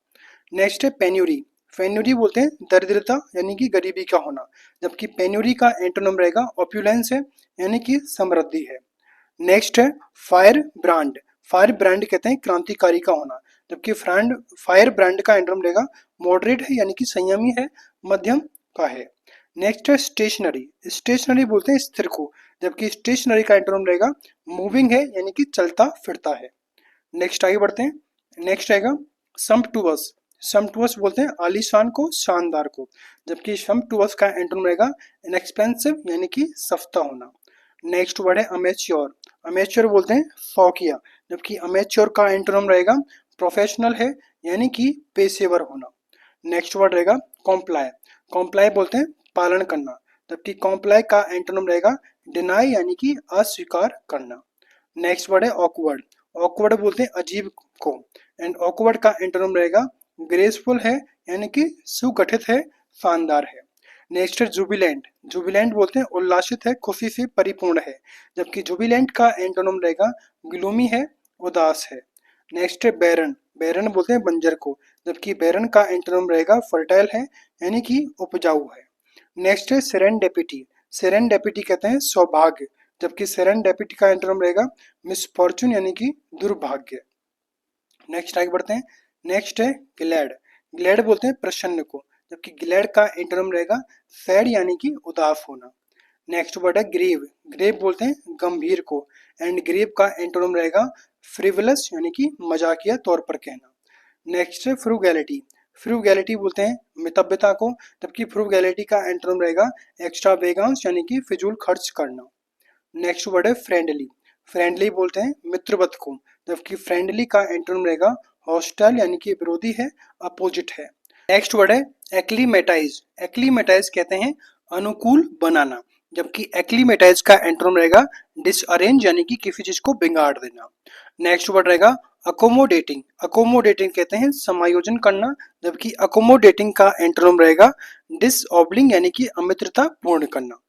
Speaker 1: नेक्स्ट है पेन्यूरी। पेन्यूरी बोलते हैं दरिद्रता यानी कि गरीबी का होना, जबकि पेन्यूरी का एंटोनिम रहेगा ऑप्यूलेंस है यानी कि समृद्धि है। नेक्स्ट है फायर ब्रांड। फायर ब्रांड कहते हैं क्रांतिकारी का होना, जबकि फ्रांड फायर ब्रांड का एंटोनिम रहेगा मॉडरेट है यानी कि संयमी है, मध्यम का है। नेक्स्ट है स्टेशनरी। स्टेशनरी बोलते हैं स्थिर को, जबकि स्टेशनरी का एंटोनिम रहेगा मूविंग है यानी कि चलता फिरता है। नेक्स्ट आगे बढ़ते हैं। नेक्स्ट आएगा सम्पटुअस। सम्पटुअस बोलते हैं आलीशान को, शानदार को, जबकि सम्पटुअस का एंटोनिम रहेगा इनएक्सपेंसिव यानी कि सस्ता होना। नेक्स्ट वर्ड है अमेच्योर। अमेच्योर बोलते हैं शौकिया, जबकि अमेच्योर का एंटोनिम रहेगा प्रोफेशनल है यानी कि पेशेवर होना। नेक्स्ट वर्ड रहेगा कॉम्प्लाई। कॉम्प्लाई बोलते हैं पालन करना, जबकि कॉम्प्लाई का एंटोनिम रहेगा डिनाई यानी कि अस्वीकार करना। नेक्स्ट वर्ड है ऑकवर्ड। ऑकवर्ड बोलते हैं अजीब को, एंड ऑकवर्ड का एंटोनिम रहेगा ग्रेसफुल है यानी कि सुगठित है, शानदार है। नेक्स्ट है जुबिलेंट। जुबिलेंट बोलते हैं उल्लासित है, खुशी से परिपूर्ण है, जबकि जुबिलेंट का एंटोनिम रहेगा ग्लूमी है, उदास है। नेक्स्ट है बैरन। बैरन बोलते हैं बंजर को, जबकि बैरन का एंटोनिम रहेगा फर्टाइल है यानी कि उपजाऊ है। नेक्स्ट है सेरेंडेपिटी। सेरेंडेपिटी कहते हैं सौभाग्य, जबकि सेरेंडेपिटी का एंटोनिम रहेगा मिसफॉर्चून यानी कि दुर्भाग्य। नेक्स्ट आगे बढ़ते हैं। नेक्स्ट है ग्लैड। ग्लैड बोलते हैं प्रसन्न को, जबकि ग्लैड का एंटोनिम रहेगा सैड यानी कि उदास होना। नेक्स्ट वर्ड है ग्रीव। ग्रीव बोलते हैं गंभीर को, एंड ग्रीव का एंटोनिम रहेगा फ्रिवलस यानी कि मजाकिया तौर पर कहना। नेक्स्ट है फ्रूगैलिटी। फ्रूगैलिटी बोलते हैं मितव्यता को, जबकि फ्रूगैलिटी का एंटोनिम रहेगा एक्स्ट्रावेगेंस यानी कि फिजूल खर्च करना। नेक्स्ट वर्ड है फ्रेंडली। फ्रेंडली बोलते हैं मित्रवत को, जबकि फ्रेंडली का एंटोनिम रहेगा हॉस्टाइल यानी कि विरोधी है, अपोजिट है। नेक्स्ट वर्ड है एक्लीमेटाइज। एक्लीमेटाइज कहते हैं अनुकूल बनाना, जबकि एक्लीमेटाइज का एंटोनिम रहेगा डिसअरेंज यानी कि किसी चीज को बिगाड़ देना। नेक्स्ट वर्ड रहेगा अकोमोडेटिंग। अकोमोडेटिंग कहते हैं समायोजन करना, जबकि अकोमोडेटिंग का एंटोनिम रहेगा डिसऑबलिंग यानी कि अमित्रता पूर्ण करना।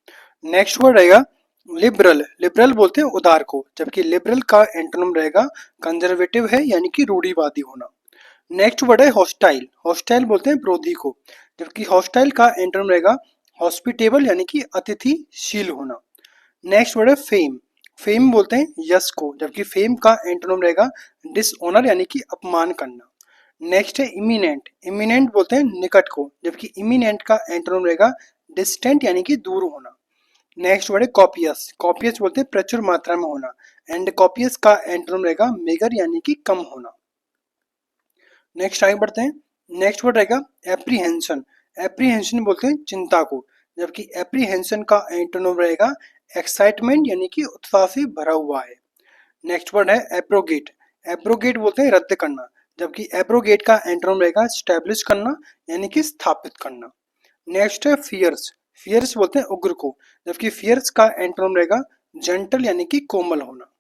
Speaker 1: नेक्स्ट वर्ड रहेगा लिबरल। लिबरल बोलते हैं उदार को, जबकि लिबरल का एंटोनिम रहेगा कंजर्वेटिव है यानी कि रूढ़िवादी होना। नेक्स्ट वर्ड है हॉस्टाइल। हॉस्टाइल बोलते हैं विरोधी को, जबकि हॉस्टाइल का एंटोनिम रहेगा हॉस्पिटेबल यानी कि अतिथिशील होना। नेक्स्ट वर्ड है फेम। फेम बोलते हैं यश को, जबकि फेम का एंटोनिम रहेगा डिसऑनर यानी कि अपमान करना। नेक्स्ट है इमिनेंट। इमिनेंट बोलते हैं निकट को, जबकि इमिनेंट का एंटोनिम रहेगा डिस्टेंट यानी कि दूर होना। नेक्स्ट वर्ड है कॉपियस। कॉपियस बोलते हैं प्रचुर मात्रा में होना, एंड कॉपियस का एंटोनिम रहेगा मेगर यानी कि कम होना। नेक्स्ट आगे बढ़ते हैं। नेक्स्ट वर्ड रहेगा एप्रीहेंशन। एप्रीहेंशन बोलते हैं चिंता को, जबकि एप्रीहेंशन का एंटोनिम रहेगा एक्साइटमेंट यानी कि उत्साह से भरा हुआ है। नेक्स्ट वर्ड है एब्रोगेट। एब्रोगेट बोलते हैं रद्द करना, जबकि एब्रोगेट का एंटोनिम रहेगा स्टैब्लिश करना यानी कि स्थापित करना। नेक्स्ट है फियर्स। फियर्स बोलते हैं उग्र को, जबकि फियर्स का एंटोनिम रहेगा जेंटल यानी कि कोमल होना।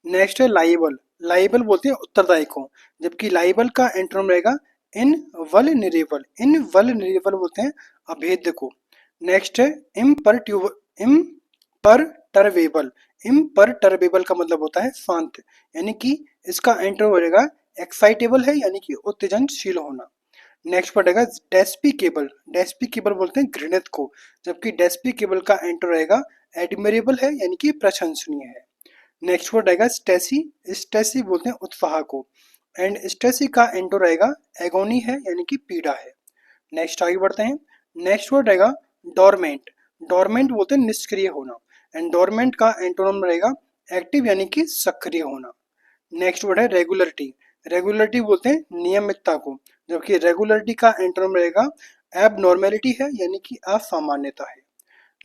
Speaker 1: नेक्स्ट है लाइबल। लाइबल बोलते हैं उत्तरदायी को, जबकि लाइबल का एंटोनिम रहेगा इनवल्नरेबल। इनवल्नरेबल बोलते हैं अभेद्य को। नेक्स्ट है इम्परटर्बेबल। इम्परटर्बेबल का मतलब होता है शांत, यानी कि इसका एंटोनिम रहेगा एक्साइटेबल है यानी कि उत्तेजनशील होना। नेक्स्ट पड़ेगा डेस्पिकेबल। डेस्पिकेबल बोलते हैं घृणित को, जबकि डेस्पिकेबल का एंटोनिम रहेगा एडमिरेबल है यानी कि प्रशंसनीय है। नेक्स्ट वर्ड रहेगा स्टेसी। स्टेसी बोलते हैं उत्साह को, एंड स्टेसी का एंटो रहेगा एगोनी है यानी कि पीड़ा है। नेक्स्ट आगे बढ़ते हैं। नेक्स्ट वर्ड रहेगा डोरमेंट। डोरमेंट बोलते हैं निष्क्रिय होना, एंड डोरमेंट का एंटोनिम रहेगा एक्टिव यानी कि सक्रिय होना। नेक्स्ट वर्ड है रेगुलरिटी। रेगुलरिटी बोलते हैं नियमितता को, जबकि रेगुलरिटी का एंटोनिम रहेगा एबनॉर्मेलिटी है यानी कि असामान्यता है।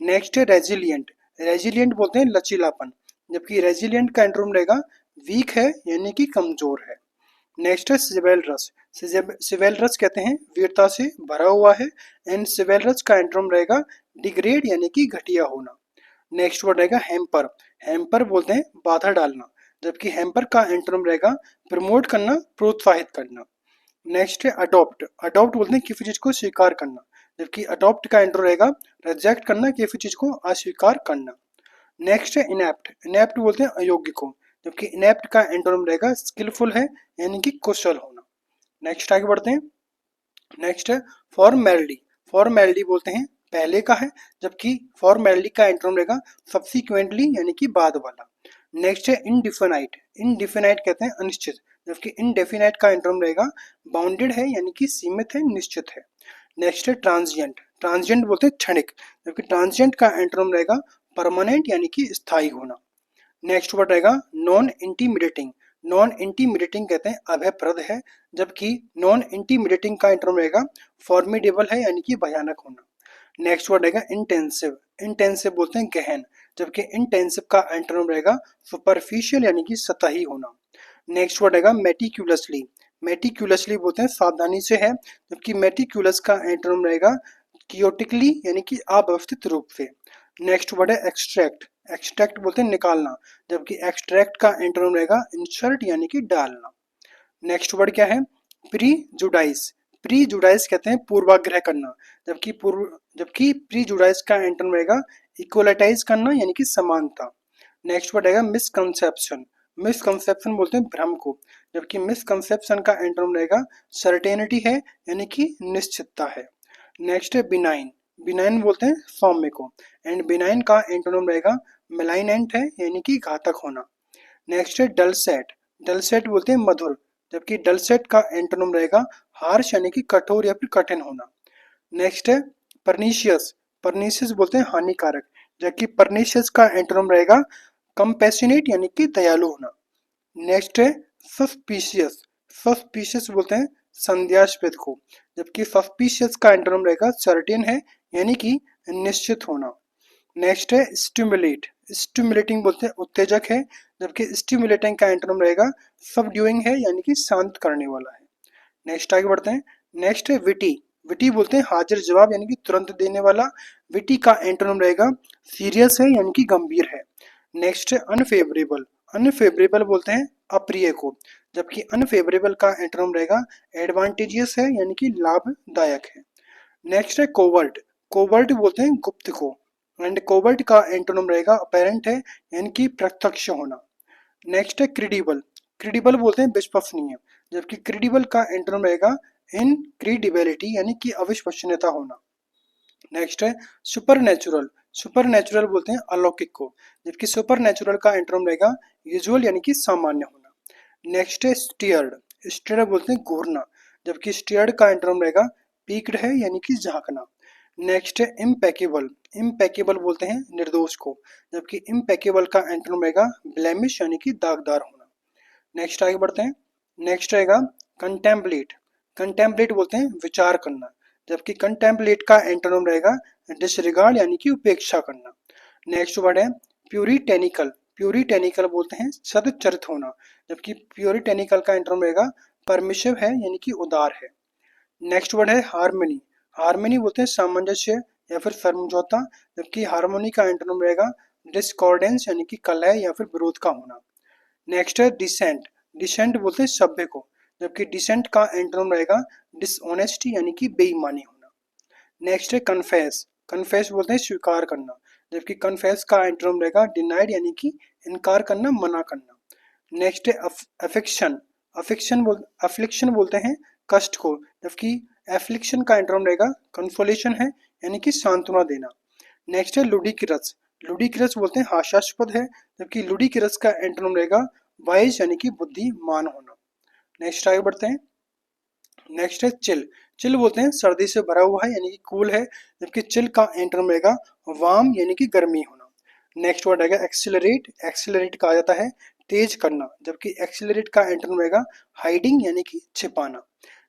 Speaker 1: नेक्स्ट है रेजिलियंट। रेजिलियंट बोलते हैं लचीलापन, जबकि रेजिलियंट का एंटोनिम रहेगा वीक है यानी कि कमजोर है। नेक्स्ट है सिवेलरस। सिवेलरस कहते हैं वीरता से भरा हुआ है, एंड सिवेलरस का एंटोनिम रहेगा डिग्रेड यानी कि घटिया होना। नेक्स्ट वर्ड रहेगा हैम्पर। हैम्पर बोलते हैं बाधा डालना, जबकि हैम्पर का एंटोनिम रहेगा प्रमोट करना, प्रोत्साहित करना। नेक्स्ट है अडॉप्ट। अडॉप्ट बोलते हैं किसी चीज को स्वीकार करना, जबकि अडॉप्ट का एंटोनिम रहेगा रिजेक्ट करना, किसी चीज को अस्वीकार करना। नेक्स्ट है इनेप्ट। इनेप्ट बोलते हैं अयोग्य को, जबकि इनेप्ट का एंटोनिम रहेगा स्किलफुल है यानी कि कुशल होना। नेक्स्ट आगे बढ़ते हैं। नेक्स्ट है फॉर्मेलिटी। फॉर्मेलिटी बोलते हैं पहले का है, जबकि फॉर्मेलिटी का एंटोनिम रहेगा सब्सिक्वेंटली यानी कि बाद वाला। नेक्स्ट है इनडिफिनाइट। इनडिफिनाइट कहते हैं अनिश्चित, जबकि इनडेफिनाइट का एंटोनिम रहेगा बाउंडेड है यानी कि सीमित है, निश्चित है। नेक्स्ट है ट्रांजिएंट। ट्रांजिएंट बोलते हैं क्षणिक, जबकि ट्रांजिएंट का एंटोनिम रहेगा परमानेंट यानी कि स्थायी होना। नेक्स्ट वर्ड रहेगा नॉन इंटीमिडेटिंग। नॉन इंटीमिडेटिंग कहते हैं अभयप्रद है, जबकि नॉन इंटीमिडेटिंग का एंटोनिम रहेगा फॉर्मिडेबल है यानी कि भयानक होना। नेक्स्ट वर्ड रहेगा इंटेंसिव। इंटेंसिव बोलते हैं गहन, जबकि इंटेंसिव का एंटोनिम रहेगा सुपरफिशियल यानी कि सतही होना। नेक्स्ट वर्ड रहेगा मेटिक्यूलसली। मेटिक्यूलसली बोलते हैं सावधानी से है, जबकि मेटिक्यूलस का एंटोनिम रहेगा कियोटिकली यानी कि अव्यवस्थित रूप से। नेक्स्ट वर्ड है एक्सट्रैक्ट। एक्सट्रैक्ट बोलते हैं निकालना, जबकि एक्सट्रैक्ट का एंटोनिम रहेगा इंसर्ट यानी कि डालना। नेक्स्ट वर्ड क्या है प्रीजुडाइस। प्रीजुडाइस कहते हैं पूर्वाग्रह करना, जबकि प्रीजुडाइस का एंटोनिम रहेगा इक्वलाइटाइज करना यानी कि समानता। नेक्स्ट वर्ड रहेगा मिसकंसेप्शन। मिसकंसेप्शन बोलते हैं भ्रम को, जबकि मिसकंसेप्शन का एंटोनिम रहेगा सर्टेनिटी है यानी कि निश्चितता है। नेक्स्ट है बिनाइन। बिनाइन बोलते हैं सौम्य को, एंड बिनाइन का एंटोनिम रहेगा मेलाइनेंट है यानी कि घातक होना। नेक्स्ट है डलसेट। डलसेट बोलते हैं मधुर, जबकि डलसेट का एंटोनिम रहेगा हार्श यानी कि कठोर या फिर कठिन होना। नेक्स्ट है परनीशियस। परनीशियस बोलते हैं हानिकारक, जबकि परनीशियस का एंटोनिम रहेगा कंपैशनेट यानी कि दयालु होना। नेक्स्ट है सस्पिशियस। सस्पिशियस बोलते हैं संदेहास्पद को, जबकि सस्पिशियस का एंटोनिम रहेगा सर्टेन है यानी कि निश्चित होना। नेक्स्ट है स्टिमुलेट। स्टिमुलेटिंग बोलते हैं उत्तेजक है, जबकि स्टिमुलेटिंग का एंटोनिम रहेगा सबड्यूइंग है यानी कि शांत करने वाला है। नेक्स्ट आगे बढ़ते हैं। नेक्स्ट है विटी। विटी बोलते हैं हाजिर जवाब यानी कि तुरंत देने वाला। विटी का एंटोनिम रहेगा सीरियस है यानी कि गंभीर है। नेक्स्ट है अनफेवरेबल। अनफेवरेबल बोलते हैं अप्रिय को, जबकि अनफेवरेबल का एंटोनिम रहेगा एडवांटेजियस है यानी कि लाभदायक है। नेक्स्ट है कोवर्ट। कोवर्ट बोलते हैं गुप्त को, एंड कोवर्ट का एंटोनिम रहेगा अपेरेंट है यानी कि प्रत्यक्ष होना। नेक्स्ट है क्रेडिबल। क्रेडिबल बोलते हैं विश्वसनीय, जबकि क्रेडिबल का एंटोनिम रहेगा इनक्रेडिबिलिटी यानी कि अविश्वसनीयता होना। नेक्स्ट है सुपर सुपरनैचुरल बोलते हैं अलौकिक को, जबकि सुपरनैचुरल का एंटोनिम रहेगा यूजुअल यानी कि सामान्य होना। नेक्स्ट है स्टीयर्ड। स्टीयर्ड बोलते हैं घूरना, जबकि स्टीयर्ड का एंटोनिम रहेगा पीक्ड है यानी कि झांकना। नेक्स्ट है इम्पेकेबल। इम्पेकेबल बोलते हैं निर्दोष को, जबकि इम्पेकेबल का एंटोनिम रहेगा ब्लेमिश यानी कि दागदार होना। नेक्स्ट आगे बढ़ते हैं। नेक्स्ट रहेगा कंटेम्पलेट। कंटेम्पलेट बोलते हैं विचार करना, जबकि कंटेम्पलेट का एंटोनिम रहेगा डिसरिगार्ड यानी कि उपेक्षा करना। नेक्स्ट वर्ड है प्यूरिटेनिकल। प्यूरिटेनिकल बोलते हैं सदचरित होना, जबकि प्यूरिटेनिकल का एंटोनिम रहेगा परमिशिव है यानी कि उदार है। नेक्स्ट वर्ड है हार्मनी। हार्मनी बोलते हैं सामंजस्य या फिर समझौता, जबकि हार्मोनी का एंटोनिम रहेगा डिस्कॉर्डेंस यानी कि कलह या फिर विरोध का होना। नेक्स्ट है डिसेंट। डिसेंट बोलते हैं सभ्य को, जबकि डिसेंट का एंटोनिम रहेगा डिसऑनेस्टी यानी कि बेईमानी होना। नेक्स्ट है कन्फेस। कन्फेस बोलते हैं स्वीकार करना, जबकि कन्फेस का एंटोनिम रहेगा डिनाइड यानी कि इनकार करना, मना करना। नेक्स्ट है अफिक्शन। अफ्लिक्शन बोलते हैं कष्ट को, जबकि एफ्लिक्शन का एंटोनिम रहेगा कंसोलेशन है यानी कि सांत्वना देना। नेक्स्ट है लुडिक्रस। लुडिक्रस बोलते हैं हास्यास्पद है, जबकि लुडिक्रस का एंटोनिम रहेगा वाइज यानी कि बुद्धिमान होना। नेक्स्ट आगे बढ़ते हैं। नेक्स्ट है चिल। चिल बोलते हैं सर्दी से भरा हुआ है यानी कि कूल है, जबकि चिल का एंटोनिम रहेगा वार्म यानी कि गर्मी होना। नेक्स्ट वर्ड आएगा एक्सिलरेट। एक्सिलरेट कहा जाता है तेज करना, जबकि एक्सिलरेट का एंटोनिम रहेगा हाइडिंग यानी कि छिपाना।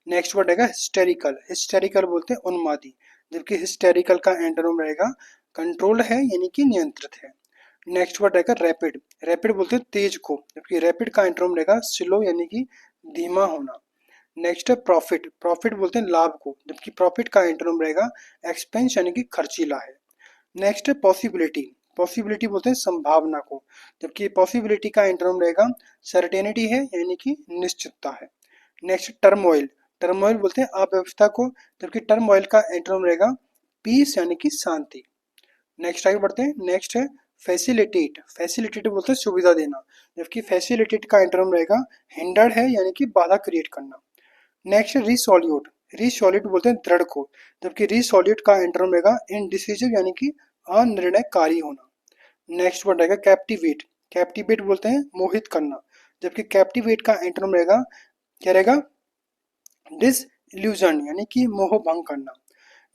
Speaker 1: नेक्स्ट वर्ड आएगा हिस्टेरिकल। हिस्टेरिकल बोलते हैं उन्मादी, जबकि हिस्टेरिकल का एंटोनिम रहेगा कंट्रोल है यानी कि नियंत्रित है। नेक्स्ट वर्ड रहेगा रैपिड। रैपिड बोलते हैं तेज को, जबकि रैपिड का एंटोनिम रहेगा स्लो यानी कि धीमा होना। नेक्स्ट है प्रॉफिट। प्रॉफिट बोलते हैं लाभ को, जबकि प्रॉफिट का एंटोनिम रहेगा एक्सपेंस यानी कि खर्चीला है। नेक्स्ट है पॉसिबिलिटी। पॉसिबिलिटी बोलते हैं संभावना को, जबकि पॉसिबिलिटी का एंटोनिम रहेगा सर्टेनिटी है यानी कि निश्चितता है। Next turmoil. टर्मोइल बोलते हैं अव्यवस्था को, जबकि टर्मोइल का एंटोनिम रहेगा पीस यानी कि शांति। नेक्स्ट आगे बढ़ते हैं। नेक्स्ट है फैसिलिटेट। फैसिलिटेट बोलते हैं सुविधा देना, जबकि फैसिलिटेट का एंटोनिम रहेगा हिंडर्ड है यानी कि बाधा क्रिएट करना। नेक्स्ट है रिसोल्यूट। रिसोल्यूट बोलते हैं दृढ़ को, जबकि रिसोल्यूट का एंटोनिम रहेगा इनडिसिसिव यानी कि अनिर्णयकारी होना। नेक्स्ट वर्ड रहेगा कैप्टिवेट। कैप्टिवेट बोलते हैं मोहित करना, जबकि कैप्टिवेट का एंटोनिम रहेगा क्या रहेगा डिसइल्यूजन यानी कि मोह भंग करना।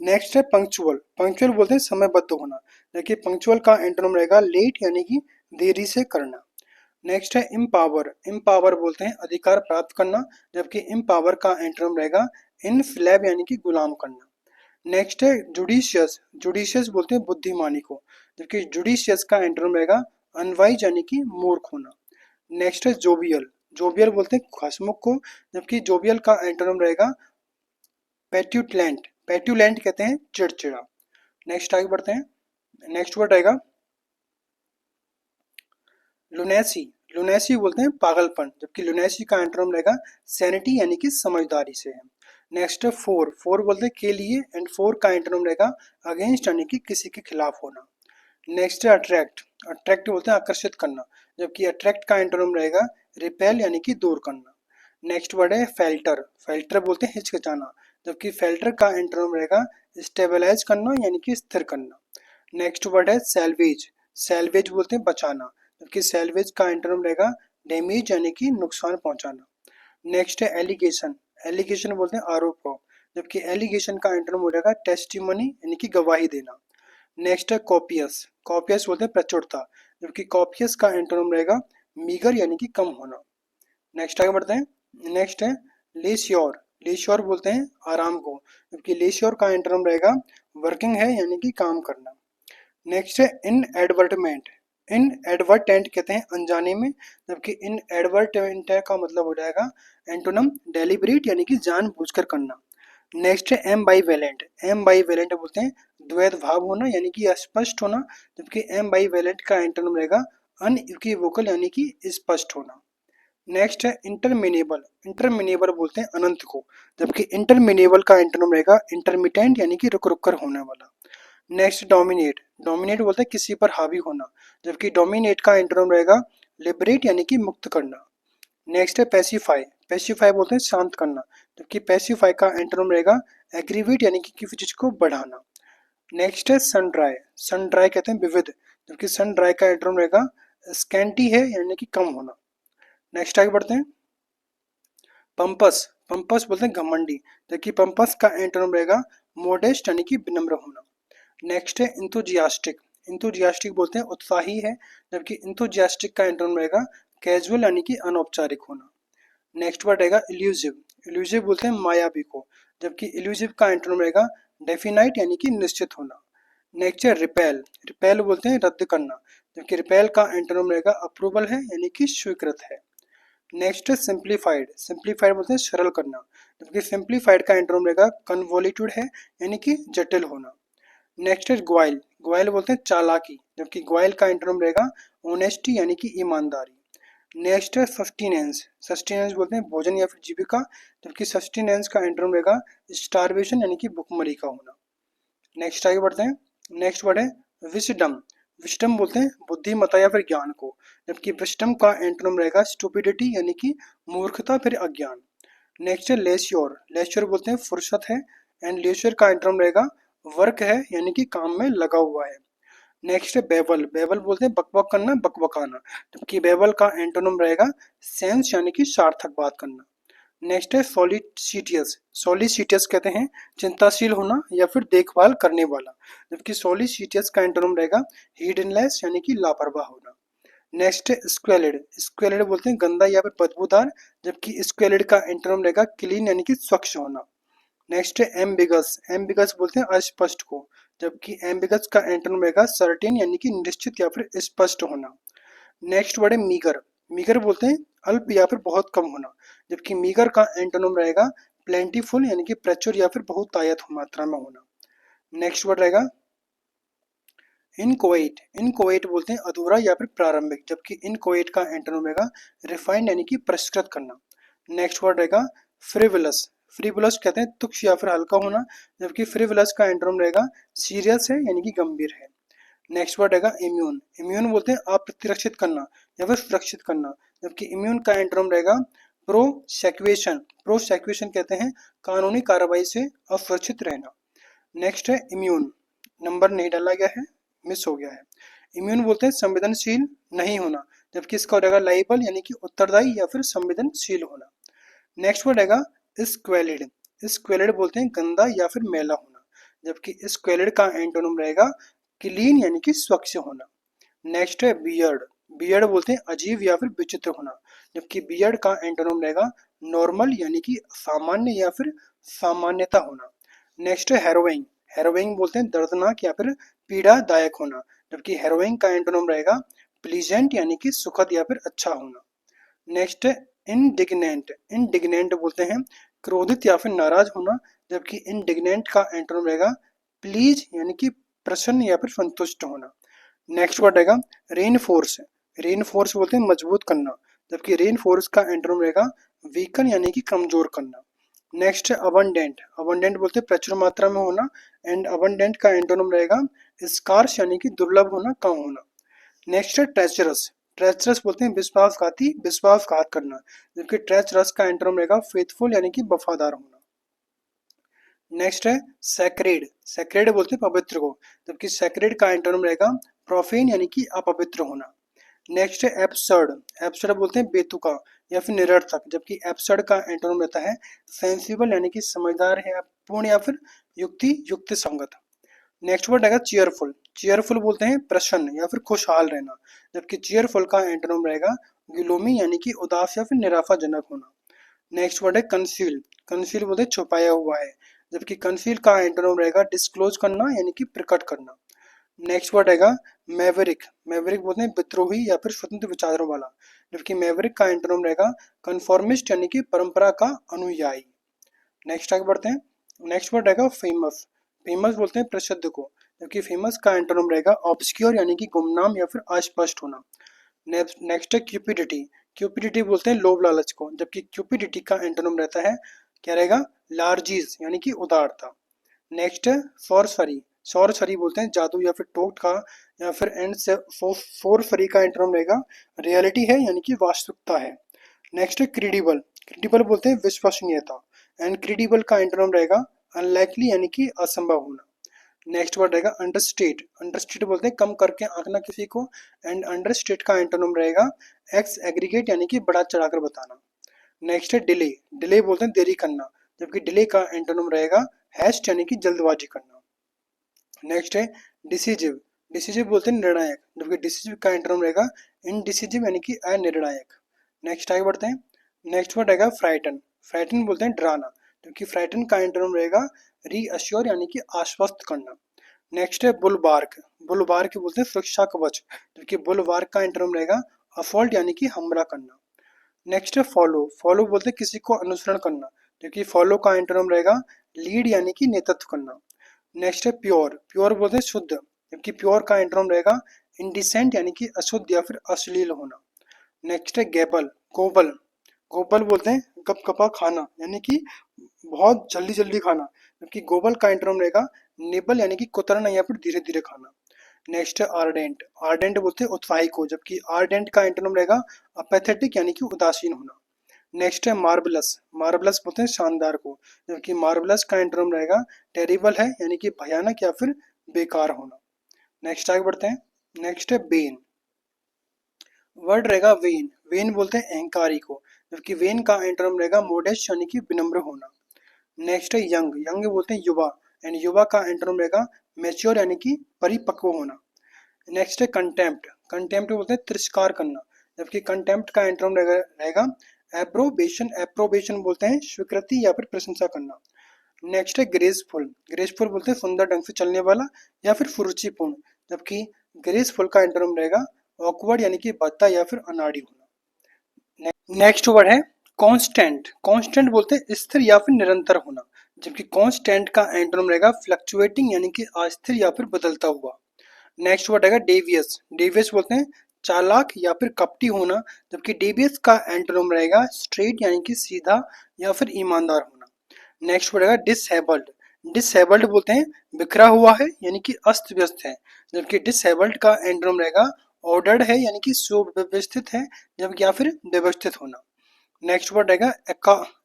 Speaker 1: नेक्स्ट है पंक्चुअल। पंक्चुअल बोलते हैं समयबद्ध होना, जबकि पंक्चुअल का एंटोनिम रहेगा लेट यानी कि देरी से करना। नेक्स्ट है इम्पावर। इम्पावर बोलते हैं अधिकार प्राप्त करना, जबकि इम्पावर का एंटोनिम रहेगा इनफ्लेब यानी कि गुलाम करना। नेक्स्ट है जुडिशियस। जुडिशियस बोलते हैं बुद्धिमानी को, जबकि जुडिशियस का एंटोनिम रहेगा अनवाइज यानी कि मूर्ख होना। नेक्स्ट है जोवियल। जोवियल बोलते हैं हंसमुख को, जबकि जोवियल का एंटोनिम रहेगा पेट्यूलेंट। पेट्यूलेंट कहते हैं चिड़चिड़ा। नेक्स्ट आगे बढ़ते हैं। नेक्स्ट वर्ड आएगा लुनेसी। लुनेसी बोलते हैं पागलपन, जबकि लुनेसी का एंटोनिम रहेगा सैनिटी यानी कि समझदारी से है। नेक्स्ट है फोर। फोर बोलते हैं के लिए, एंड फोर का एंटोनिम रहेगा अगेंस्ट यानी कि किसी के खिलाफ होना। नेक्स्ट है अट्रैक्ट। अट्रैक्ट बोलते हैं आकर्षित करना, जबकि अट्रैक्ट का एंटोनिम रहेगा रिपेल यानी कि दूर करना। नेक्स्ट वर्ड है फेल्टर। फेल्टर बोलते हैं हिचकिचाना, जबकि फेल्टर का एंटोनिम रहेगा स्टेबलाइज करना यानी कि स्थिर करना। नेक्स्ट वर्ड है सैल्वेज। सैल्वेज बोलते हैं बचाना, जबकि सैल्वेज का एंटोनिम रहेगा डैमेज यानी कि नुकसान पहुंचाना। नेक्स्ट है एलिगेशन। एलिगेशन बोलते हैं आरोप को, जबकि एलिगेशन का एंटोनिम हो जाएगा टेस्टिमनी यानी कि गवाही देना। नेक्स्ट है कॉपियस। कॉपियस बोलते हैं प्रचुरता, जबकि कॉपियस का एंटोनिम रहेगा मीगर यानी कि कम होना। नेक्स्ट आगे बढ़ते हैं। नेक्स्ट है लेश्योर। लेश्योर बोलते हैं आराम को, जबकि लेश्योर का एंटोनिम रहेगा वर्किंग है यानी कि काम करना। नेक्स्ट है इन एडवर्टमेंट। इन एडवर्टेंट कहते हैं अनजाने में, जबकि इन एडवर्टेंट का मतलब हो जाएगा एंटोनम डेलिबरेट यानी कि जानबूझकर करना। नेक्स्ट है ambivalent. Ambivalent बोलते हैं द्वैत भाव होना यानी कि अस्पष्ट होना, जबकि एम बाई वैलेंट का एंटोनिम रहेगा अनइक्विवोकल यानी कि स्पष्ट होना। नेक्स्ट है इंटरमिनेबल। इंटरमिनेबल बोलते हैं अनंत को, जबकि इंटरमिनेबल का एंटोनिम रहेगा इंटरमिटेंट यानी कि रुक रुक कर होने वाला। Next dominate. डोमिनेट बोलते हैं किसी पर हावी होना, जबकि डोमिनेट का एंटोनिम रहेगा लिबरेट यानी कि मुक्त करना। नेक्स्ट है पैसिफाई। पैसिफाई बोलते हैं शांत करना, जबकि पैसिफाई का एंटोनिम रहेगा एग्रीवेट यानी कि किसी चीज को बढ़ाना। नेक्स्ट है सन ड्राई। सन ड्राई कहते हैं विविध, जबकि सन ड्राई का एंटोनिम रहेगा स्कैंटी है यानी कि कम होना। नेक्स्ट आगे बढ़ते हैं। पंपस। पंपस बोलते हैं घमंडी, जबकि पंपस का एंटोनिम रहेगा मोडेस्ट यानी कि विनम्र होना। नेक्स्ट है इंथुजियास्टिक। इंथुजियास्टिक बोलते हैं उत्साही है, जबकि इंथुजियास्टिक का एंटोनिम रहेगा कैजुअल यानी कि अनौपचारिक होना। नेक्स्ट वर्ड रहेगा इल्यूसिव। इल्यूसिव बोलते हैं मायावी को, जबकि इल्यूसिव का एंटोनिम रहेगा डेफिनाइट यानी कि निश्चित होना। नेक्स्ट है रिपेल। रिपेल बोलते हैं रद्द करना, जबकि रिपेल का एंटोनिम रहेगा अप्रूवल है यानी कि स्वीकृत है। नेक्स्ट है सिंप्लीफाइड। सिंप्लीफाइड बोलते हैं सरल करना, जबकि सिंप्लीफाइड का एंटोनिम रहेगा कन्वोल्यूटेड है यानी कि जटिल होना। नेक्स्ट है ग्वाइल। ग्वाइल बोलते हैं चालाकी, जबकि ग्वाइल का एंटोनिम रहेगा ऑनेस्टी यानी कि ईमानदारी। नेक्स्ट है सस्टेनेंस। सस्टेनेंस बोलते हैं भोजन या फिर जीविका, जबकि सस्टेनेंस का एंटोनिम रहेगा स्टारवेशन यानी कि भुखमरी का होना। नेक्स्ट आगे बढ़ते हैं। नेक्स्ट वर्ड है विजडम। विजडम बोलते हैं बुद्धिमत्ता या फिर ज्ञान को, जबकि विजडम का एंटोनिम रहेगा स्टुपिडिटी यानी कि मूर्खता फिर अज्ञान। नेक्स्ट है लेश्योर। लेश्योर बोलते हैं फुर्सत है, एंड लेश्योर का एंटोनिम रहेगा वर्क है यानी कि काम में लगा हुआ है। नेक्स्ट है बेबल। बेबल बोलते हैं बकबक करना, बकबकाना, जबकि बेबल का एंटोनिम रहेगा सेंस यानी कि सार्थक बात करना। नेक्स्ट है सोलिसिटियस। सोलिसिटियस कहते हैं चिंताशील होना या फिर देखभाल करने वाला, जबकि सोलिसिटियस का एंटोनिम रहेगा हीडनलेस यानी कि लापरवाह होना। नेक्स्ट है स्क्वेलिड। स्क्वेलिड बोलते हैं गंदा या फिर बदबूदार, जबकि स्क्वेलिड का एंटोनिम रहेगा क्लीन यानी कि स्वच्छ होना। नेक्स्ट है एम्बिगस। एम्बिगस बोलते हैं अस्पष्ट को, जबकि एम्बिगस का एंटोनिम रहेगा सर्टेन यानी कि निश्चित या फिर स्पष्ट होना। नेक्स्ट वर्ड है मीगर। मीगर बोलते हैं अल्प या फिर बहुत कम होना, जबकि मीगर का एंटोनिम रहेगा प्लेंटीफुल यानी कि प्रचुर या फिर बहुतायत मात्रा में होना। नेक्स्ट वर्ड रहेगा इनकोएट। इनकोएट बोलते हैं अधूरा या फिर प्रारंभिक, जबकि इनकोएट का एंटोनिम रहेगा रिफाइंड यानी कि परिष्कृत करना। नेक्स्ट वर्ड रहेगा फ्रिवलस। फ्रिवलस कहते हैं तुच्छ या फिर हल्का होना, जबकि फ्रिवलस का एंटोनिम रहेगा सीरियस है यानी कि गंभीर है। नेक्स्ट वर्ड रहेगा इम्यून। इम्यून बोलते हैं अप्रतिरक्षित करना या फिर सुरक्षित करना, जबकि इम्यून का एंटोनिम रहेगा प्रोसेक्वेशन। प्रोसेक्वेशन कहते हैं कानूनी कार्रवाई से असुरक्षित रहना। नेक्स्ट है इम्यून। नंबर नहीं डाला गया है, मिस हो गया है। इम्यून बोलते हैं संवेदनशील नहीं होना, जबकि इसका रहेगा लाइबल यानी कि उत्तरदायी या फिर संवेदनशील होना। नेक्स्ट वर्ड रहेगा स्क्वेलिड। स्क्वेलिड बोलते हैं गंदा या फिर मैला होना, जबकि स्क्वेलिड का एंटोनिम रहेगा क्लीन यानी कि स्वच्छ होना। नेक्स्ट है बियर्ड। बियर्ड बोलते हैं अजीब या फिर विचित्र होना, जबकि बियर्ड का एंटोनिम रहेगा नॉर्मल यानी कि सामान्य या फिर सामान्यता होना। नेक्स्ट है हैरोइंग। हैरोइंग बोलते हैं दर्दनाक या फिर पीड़ादायक होना, जबकि हैरोइंग का एंटोनिम रहेगा प्लीजेंट यानी कि सुखद या फिर अच्छा होना। नेक्स्ट है इंडिग्नेंट। इंडिग्नेंट बोलते हैं क्रोधित या फिर नाराज होना, जबकि इंडिग्नेंट का एंटोनिम रहेगा प्लीज यानी कि प्रसन्न या फिर संतुष्ट होना। नेक्स्ट वर्ड रहेगा रेनफोर्स। रेनफोर्स बोलते हैं मजबूत करना, जबकि रेनफोर्स का एंटोनिम रहेगा वीकन यानी कि कमजोर करना। नेक्स्ट है अबंडेंट। अबंडेंट बोलते हैं प्रचुर मात्रा में होना, एंड अबंडेंट का एंटोनिम रहेगा स्कार्स यानी कि दुर्लभ होना, कम होना। नेक्स्ट है ट्रेचरस। ट्रेचरस बोलते हैं विश्वासघाती, विश्वासघात करना, जबकि ट्रेचरस का एंटोनिम रहेगा फेथफुल यानी कि वफादार होना। नेक्स्ट है सैक्रेड। सैक्रेड बोलते हैं पवित्र को, जबकि सैक्रेड का एंटोनिम रहेगा प्रोफेन यानी कि अपवित्र होना। नेक्स्ट है एब्सर्ड। एब्सर्ड बोलते हैं बेतुका या फिर निरर्थक, जबकि एब्सर्ड का एंटोनिम रहता है सेंसिबल यानी कि समझदार है, पूर्ण या फिर युक्ति युक्त संगत। नेक्स्ट वर्ड रहेगा चीयरफुल। चीयरफुल बोलते हैं प्रसन्न या फिर खुशहाल रहना, जबकि चीयरफुल का एंटोनिम रहेगा ग्लोमी यानी कि उदास या फिर निराशाजनक होना। नेक्स्ट वर्ड है कंसील। कंसील बोलते हैं छुपाया हुआ है, जबकि कंसील का एंटोनिम रहेगा डिस्क्लोज करना यानी कि प्रकट करना। नेक्स्ट वर्ड रहेगा मैवरिक। मैवरिक बोलते हैं विद्रोही या फिर स्वतंत्र विचारों वाला, जबकि मैवरिक का एंटोनिम रहेगा कन्फॉर्मिस्ट यानी कि परंपरा का अनुयायी। नेक्स्ट आगे बढ़ते हैं। नेक्स्ट वर्ड रहेगा फेमस। फेमस बोलते हैं प्रसिद्ध को, जबकि फेमस का एंटोनिम रहेगा ऑब्सक्योर यानी कि गुमनाम या फिर अस्पष्ट होना। नेक्स्ट है क्यूपिडिटी। क्यूपिडिटी बोलते हैं लोभ लालच को, जबकि क्यूपिडिटी का एंटोनिम रहता है क्या रहेगा लार्जिस यानी कि उदारता। नेक्स्ट है सॉर्सरी। सॉर्सरी बोलते हैं जादू या फिर टोटका, या फिर एंड से सोरसरी का एंटोनिम रहेगा रियलिटी है यानी कि वास्तविकता है। नेक्स्ट है क्रेडिबल। क्रेडिबल बोलते हैं विश्वसनीयता, एंड क्रेडिबल का एंटोनिम रहेगा अनलाइकली यानी कि असंभव होना। नेक्स्ट वर्ड रहेगा अंडरस्टेट। अंडरस्टेट बोलते हैं कम करके आंकना किसी को, एंड अंडरस्टेट का एंटोनिम रहेगा एक्स एग्रीगेट यानी कि बढ़ा चढ़ाकर बताना। नेक्स्ट है डिले। डिले बोलते हैं देरी करना, जबकि डिले का एंटोनिम रहेगा हैस्ट यानी कि जल्दबाजी करना। नेक्स्ट है डिसीजिव, डिसीजिव बोलते हैं निर्णायक, जबकि डिसीजिव का एंटोनिम रहेगा इनडिसीजिव यानी कि अनिर्णायक। नेक्स्ट आगे बढ़ते हैं। नेक्स्ट वर्ड रहेगा फ्राइटन, फ्राइटन बोलते हैं डराना, जबकि फ्राइटन का एंटोनिम रहेगा रीअश्योर यानी कि आश्वस्त करना। नेक्स्ट है बुलबार्क, बुलबार्क बोलते हैं सुरक्षा कवच, जबकि बुलबार्क का एंटोनिम रहेगा असॉल्ट यानी कि हमला करना। नेक्स्ट है फॉलो, फॉलो बोलते हैं किसी को अनुसरण करना, जबकि फॉलो का एंटोनिम रहेगा लीड यानी कि नेतृत्व करना। नेक्स्ट है प्योर, प्योर बोलते हैं शुद्ध, जबकि प्योर का एंटोनिम रहेगा इंडिसेंट यानी कि अशुद्ध या फिर अश्लील होना। नेक्स्ट है गैबल, गोबल, गोबल बोलते हैं गपगपा खाना यानी कि बहुत जल्दी जल्दी खाना, जबकि गोबल का एंटोनिम रहेगा निबल यानी कि कुतरना या फिर धीरे धीरे खाना। नेक्स्ट है आर्डेंट, आर्डेंट बोलते हैं उत्साही को, जबकि आर्डेंट का एंटोनिम रहेगा अपेथेटिक यानी कि उदासीन होना। नेक्स्ट है मार्बलस, मार्बलस बोलते हैं शानदार को, जबकि मार्बलस का एंटोनिम रहेगा टेरिबल है यानी कि भयानक या फिर बेकार होना। नेक्स्ट आगे बढ़ते हैं। नेक्स्ट है बेन, वर्ड रहेगा वेन, वेन बोलते हैं अहंकारी को, जबकि वेन का एंटोनिम रहेगा मोडेस्ट यानी कि विनम्र होना। नेक्स्ट है यंग, यंग बोलते हैं युवा, एंड युवा का एंटोनिम रहेगा मैच्योर यानी कि परिपक्व होना। नेक्स्ट है कंटेम्प्ट, कंटेम्प्ट बोलते हैं तिरस्कार करना, जबकि कंटेम्प्ट का एंटोनिम रहेगा एप्रोबेशन, एप्रोबेशन बोलते हैं स्वीकृति या फिर प्रशंसा करना। नेक्स्ट है ग्रेसफुल, ग्रेसफुल बोलते हैं सुंदर ढंग से चलने वाला या फिर सुरुचिपूर्ण, जबकि ग्रेसफुल का एंटोनिम रहेगा ऑकवर्ड यानी कि भद्दा या फिर अनाड़ी होना। नेक्स्ट वर्ड है कांस्टेंट, कांस्टेंट बोलते हैं स्थिर या फिर निरंतर होना, जबकि कांस्टेंट का एंटोनिम रहेगा फ्लक्चुएटिंग यानी कि अस्थिर या फिर बदलता हुआ। नेक्स्ट वर्ड रहेगा डेवियस, डेवियस बोलते हैं चालाक या फिर कपटी होना, जबकि डेवियस का एंटोनिम रहेगा स्ट्रेट यानी कि सीधा या फिर ईमानदार होना। नेक्स्ट वर्ड रहेगा डिसेबल्ड, डिसेबल्ड बोलते हैं बिखरा हुआ है यानी कि अस्त व्यस्त है, जबकि डिसेबल्ड का एंटोनिम रहेगा ऑर्डर्ड है यानी कि सुव्यवस्थित है, जबकि या फिर व्यवस्थित होना। नेक्स्ट वर्ड रहेगा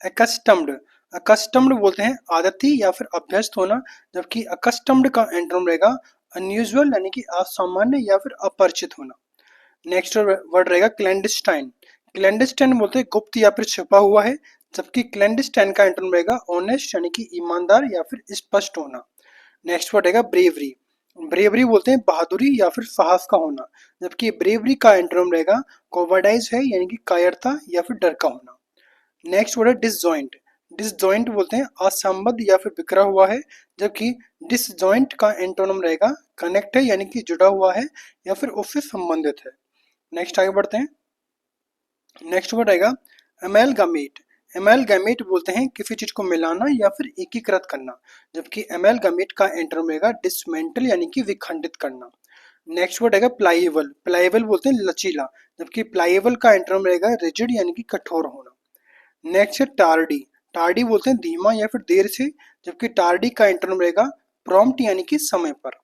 Speaker 1: अकस्टम्ड, अकस्टम्ड बोलते हैं आदती या फिर अभ्यस्त होना, जबकि अकस्टम्ड का एंटोनिम रहेगा अनयूजुअल यानी कि असामान्य या फिर अपरिचित होना। नेक्स्ट वर्ड रहेगा क्लैंडस्टाइन, क्लैंडस्टाइन बोलते हैं गुप्त या फिर छिपा हुआ है, जबकि क्लैंडस्टाइन का एंटोनिम रहेगा ऑनेस्ट यानी कि ईमानदार या फिर स्पष्ट होना। नेक्स्ट वर्ड रहेगा ब्रेवरी, ब्रेवरी बोलते हैं बहादुरी या फिर साहस का होना, जबकि ब्रेवरी का एंटोनिम रहेगा कोवर्डाइज है यानी कि कायरता या फिर डर का होना। नेक्स्ट वर्ड है डिसजॉइंट, डिसजॉइंट बोलते हैं असंबद्ध या फिर बिखरा हुआ है, जबकि डिसजॉइंट का एंटोनिम रहेगा कनेक्ट है यानी कि जुड़ा हुआ है या फिर उससे संबंधित है। नेक्स्ट आगे बढ़ते हैं। नेक्स्ट वर्ड रहेगा एमेलगामेट, एमेलगामेट बोलते हैं किसी चीज को मिलाना या फिर एकीकृत करना, जबकि एमेलगामेट का एंटोनिम रहेगा डिसमेंटल यानी कि विखंडित करना। नेक्स्ट वर्ड रहेगा प्लाईएबल, प्लाईएबल बोलते हैं लचीला, जबकि प्लाईएबल का एंटोनिम रहेगा रिजिड यानी कि कठोर होना। नेक्स्ट है टार्डी, टार्डी बोलते हैं धीमा या फिर देर से, जबकि टार्डी का एंटोनिम रहेगा प्रॉम्प्ट यानी कि समय पर।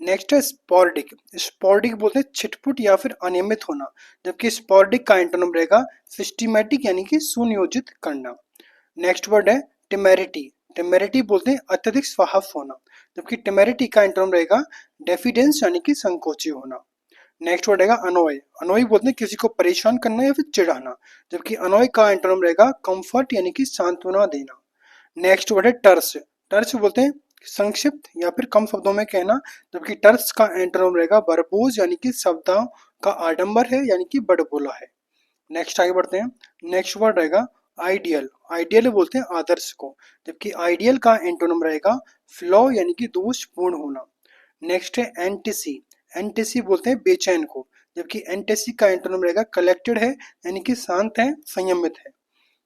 Speaker 1: नेक्स्ट है स्पॉर्डिक, स्पॉर्डिक बोलते हैं छिटपुट या फिर अनियमित होना, जबकि स्पॉर्डिक का एंटोनिम रहेगा सिस्टमैटिक यानी कि सुनियोजित करना। नेक्स्ट वर्ड है टिमेरिटी, टिमेरिटी बोलते हैं अत्यधिक साहस होना, जबकि टिमेरिटी का एंटोनिम रहेगा डेफिडेंस यानी कि संकोची होना। नेक्स्ट वर्ड रहेगा अनोय, अनोय बोलते हैं किसी को परेशान करना या फिर चिढ़ाना, जबकि अनोय का एंटोनिम रहेगा कंफर्ट यानी कि सांत्वना देना। नेक्स्ट वर्ड है टर्स, टर्स बोलते हैं संक्षिप्त या फिर कम शब्दों में कहना, जबकि टर्स का एंटोनिम रहेगा वर्बोज यानी कि शब्दों का आडंबर है यानी कि बड़बोला है। नेक्स्ट आगे बढ़ते हैं। नेक्स्ट वर्ड रहेगा आइडियल, आइडियल बोलते हैं आदर्श को, जबकि आइडियल का एंटोनिम रहेगा फ्लॉ यानी कि दोषपूर्ण होना। नेक्स्ट है एंटीसी, एंटीसी बोलते हैं बेचैन को, जबकि एंटीसी का एंटोनिम रहेगा कलेक्टेड है यानी कि शांत है, संयमित है।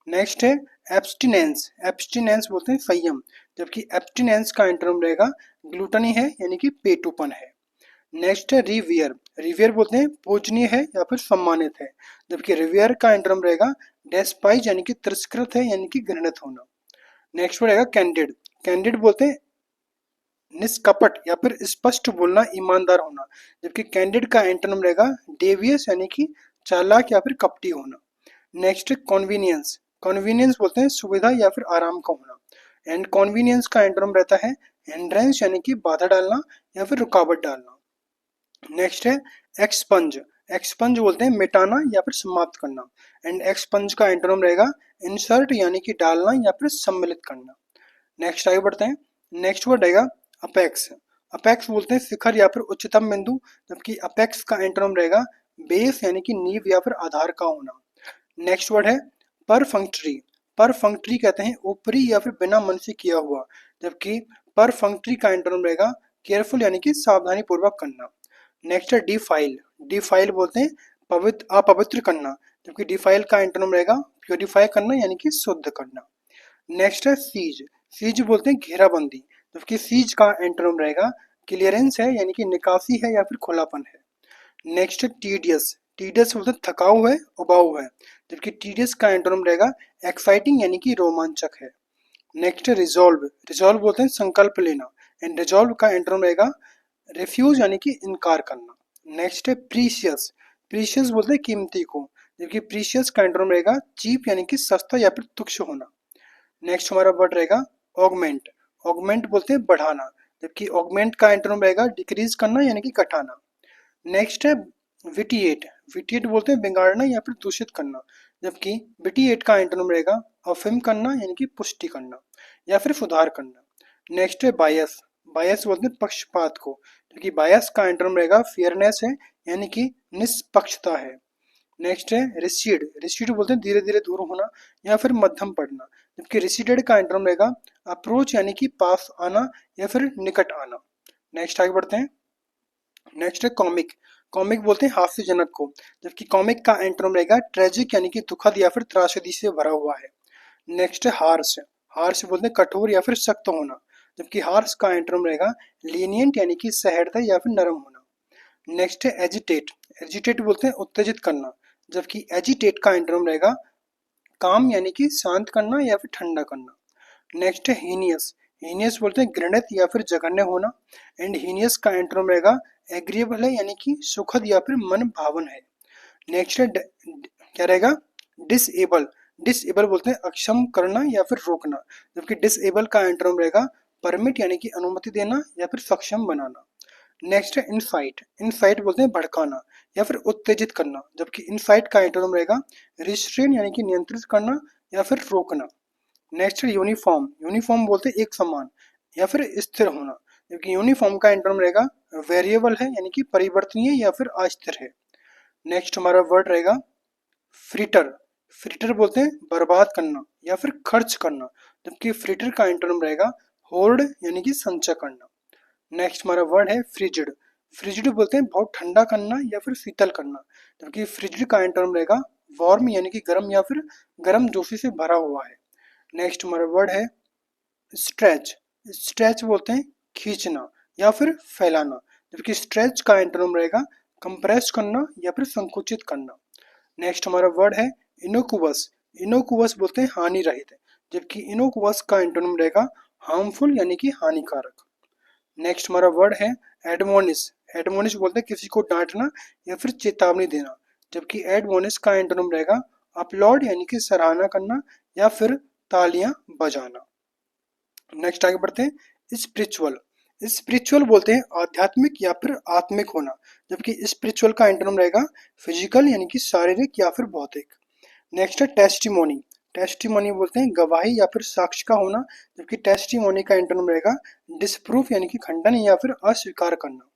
Speaker 1: नेक्स्ट है एब्सटिनेंस, एब्सटिनेंस बोलते हैं संयम, जबकि एब्सटिनेंस का एंटोनिम रहेगा ग्लूटनी है यानी कि पेटूपन है। नेक्स्ट है रिवियर, रिवियर बोलते हैं पूजनीय है या फिर सम्मानित है, जबकि रिवियर का एंटोनिम रहेगा डेस्पाइज यानी कि तिरस्कृत है यानी कि घृणित होना। नेक्स्ट रहेगा कैंडिड, कैंडिड बोलते हैं निष्कपट या फिर स्पष्ट बोलना, ईमानदार होना, जबकि कैंडिड का एंटोनिम रहेगा डेवियस यानी कि चालाक या फिर कपटी होना। नेक्स्ट है कॉन्वीनियंस, कॉन्वीनियंस बोलते हैं सुविधा या फिर आराम का होना, एंड कॉन्वीनियंस का एंटोनिम रहता है हिंड्रेंस यानी कि बाधा डालना या फिर रुकावट डालना। नेक्स्ट है एक्सपंज, एक्सपंज बोलते हैं मिटाना या फिर समाप्त करना, एंड एक्सपंज का एंटोनिम रहेगा इंसर्ट यानी कि डालना या फिर सम्मिलित करना। नेक्स्ट आगे बढ़ते हैं। नेक्स्ट वर्ड रहेगा अपेक्स, अपेक्स बोलते हैं शिखर या फिर उच्चतम बिंदु, जबकि अपेक्स का एंटोनिम रहेगा बेस यानी कि नींव या फिर आधार का होना। नेक्स्ट वर्ड है परफंक्टरी। परफंक्टरी कहते हैं ऊपरी या फिर बिना मन से किया हुआ, जबकि परफंक्टरी का एंटोनिम रहेगा केयरफुल यानी कि सावधानी पूर्वक करना। नेक्स्ट है डिफाइल। डिफाइल बोलते हैं पवित्र अपवित्र करना, जबकि डिफाइल का एंटोनिम रहेगा प्योरीफाई करना यानी कि शुद्ध करना। नेक्स्ट है सीज। सीज बोलते हैं घेराबंदी, जबकि सीज का एंटोनिम रहेगा क्लियरेंस है यानी कि निकासी है या फिर खुलापन है। नेक्स्ट है टीडियस। टीडियस बोलते हैं थकाऊ है, उबाऊ है, जबकि टीडियस का एंटोनिम रहेगा एक्साइटिंग यानी कि रोमांचक है। नेक्स्ट है रिजॉल्व। रिजॉल्व बोलते हैं संकल्प लेना, एंड रिजॉल्व का एंटोनिम रहेगा रिफ्यूज यानी कि इनकार करना। नेक्स्ट है प्रीशियस। प्रीशियस बोलते हैं कीमती को, जबकि प्रीशियस का एंटोनिम रहेगा चीप यानी कि सस्ता या फिर तुच्छ होना। नेक्स्ट हमारा वर्ड रहेगा ऑगमेंट। ऑगमेंट बोलते हैं बढ़ाना, जबकि ऑगमेंट का एंटोनिम रहेगा डिक्रीज करना यानी कि घटाना। नेक्स्ट है विटिएट। विटिएट बोलते हैं बिगाड़ना या फिर दूषित करना, जबकि विटिएट का एंटोनिम रहेगा अफर्म करना यानी कि पुष्टि करना या फिर सुधार करना। नेक्स्ट है बायस। बायस बोलते हैं पक्षपात को, जबकि बायस का एंटोनिम रहेगा फेयरनेस है यानी कि निष्पक्षता है। नेक्स्ट है रिसीड। रिसीड बोलते हैं धीरे धीरे दूर होना या फिर मध्यम पड़ना, जबकि रिसीडेड का एंटोनिम रहेगा अप्रोच यानी कि पास आना या फिर निकट आना। नेक्स्ट आगे बढ़ते हैं। नेक्स्ट है कॉमिक। कॉमिक बोलते हैं हास्यजनक को, जबकि कॉमिक का एंटोनिम रहेगा ट्रेजिक यानी कि दुखद या फिर त्रासदी से भरा हुआ है। नेक्स्ट है हार्श। हार्श बोलते हैं कठोर या फिर सख्त होना, जबकि हार्श का एंटोनिम रहेगा लीनियंट यानी कि सहृदय या फिर नरम होना। नेक्स्ट है एजिटेट। एजिटेट बोलते हैं उत्तेजित करना, जबकि एजिटेट का एंटोनिम रहेगा काम यानी कि शांत करना या फिर ठंडा करना। नेक्स्ट है हीनियस। हीनियस बोलते हैं घृणित या फिर जघन्य होना, एंड हीनियस का एंटोनिम रहेगा एग्रीएबल है यानी कि सुखद या फिर मन भावन है। नेक्स्ट है क्या रहेगा डिसेबल। डिसेबल बोलते हैं अक्षम करना या फिर रोकना, जबकि डिसेबल का एंटोनिम रहेगा परमिट यानी कि अनुमति देना या फिर सक्षम बनाना। नेक्स्ट है इनसाइट। इनसाइट बोलते हैं भड़काना या फिर उत्तेजित करना, जबकि इनसाइट का एंटोनिम रहेगा रिस्ट्रेन यानी कि नियंत्रित करना या फिर रोकना। नेक्स्ट है यूनिफॉर्म। यूनिफॉर्म बोलते हैं एक समान या फिर स्थिर होना, जबकि यूनिफॉर्म का एंटोनिम रहेगा वेरिएबल है यानी कि परिवर्तनीय या फिर अस्थिर है। नेक्स्ट हमारा वर्ड रहेगा फ्रिटर। फ्रिटर बोलते हैं बर्बाद करना या फिर खर्च करना, जबकि फ्रिटर का एंटोनिम रहेगा होर्ड यानी कि संचय करना। नेक्स्ट हमारा वर्ड है फ्रिजिड। फ्रिजिड बोलते हैं बहुत ठंडा करना या फिर शीतल करना, जबकि फ्रिजिड का एंटोनिम रहेगा वार्म यानी कि गर्म या फिर गर्म जोशी से भरा हुआ है। नेक्स्ट हमारा वर्ड है स्ट्रेच। स्ट्रेच बोलते हैं खींचना या फिर फैलाना, जबकि स्ट्रेच का एंटोनिम रहेगा कंप्रेस करना या फिर संकुचित करना। नेक्स्ट हमारा वर्ड है इनोकुवस। इनोकुवस बोलते हैं हानि रहित, जबकि इनोकुवस का एंटोनिम रहेगा हार्मफुल यानी कि हानिकारक। नेक्स्ट हमारा वर्ड है एडमोनिश। एडमोनिश बोलते हैं किसी को डांटना या फिर चेतावनी देना, जबकि एडमोनिश का एंटोनिम रहेगा अपलॉड यानी कि सराहना करना या फिर तालियां बजाना। नेक्स्ट आगे बढ़ते हैं स्पिरिचुअल। स्पिरिचुअल बोलते हैं आध्यात्मिक या फिर आत्मिक होना, जबकि स्पिरिचुअल का एंटोनिम रहेगा फिजिकल यानी कि शारीरिक या फिर भौतिक। नेक्स्ट है टेस्टिमोनी। टेस्टिमोनी बोलते हैं गवाही या फिर साक्ष्य का होना, जबकि टेस्टिमोनी का एंटोनिम रहेगा डिसप्रूफ यानी कि खंडन या फिर अस्वीकार करना।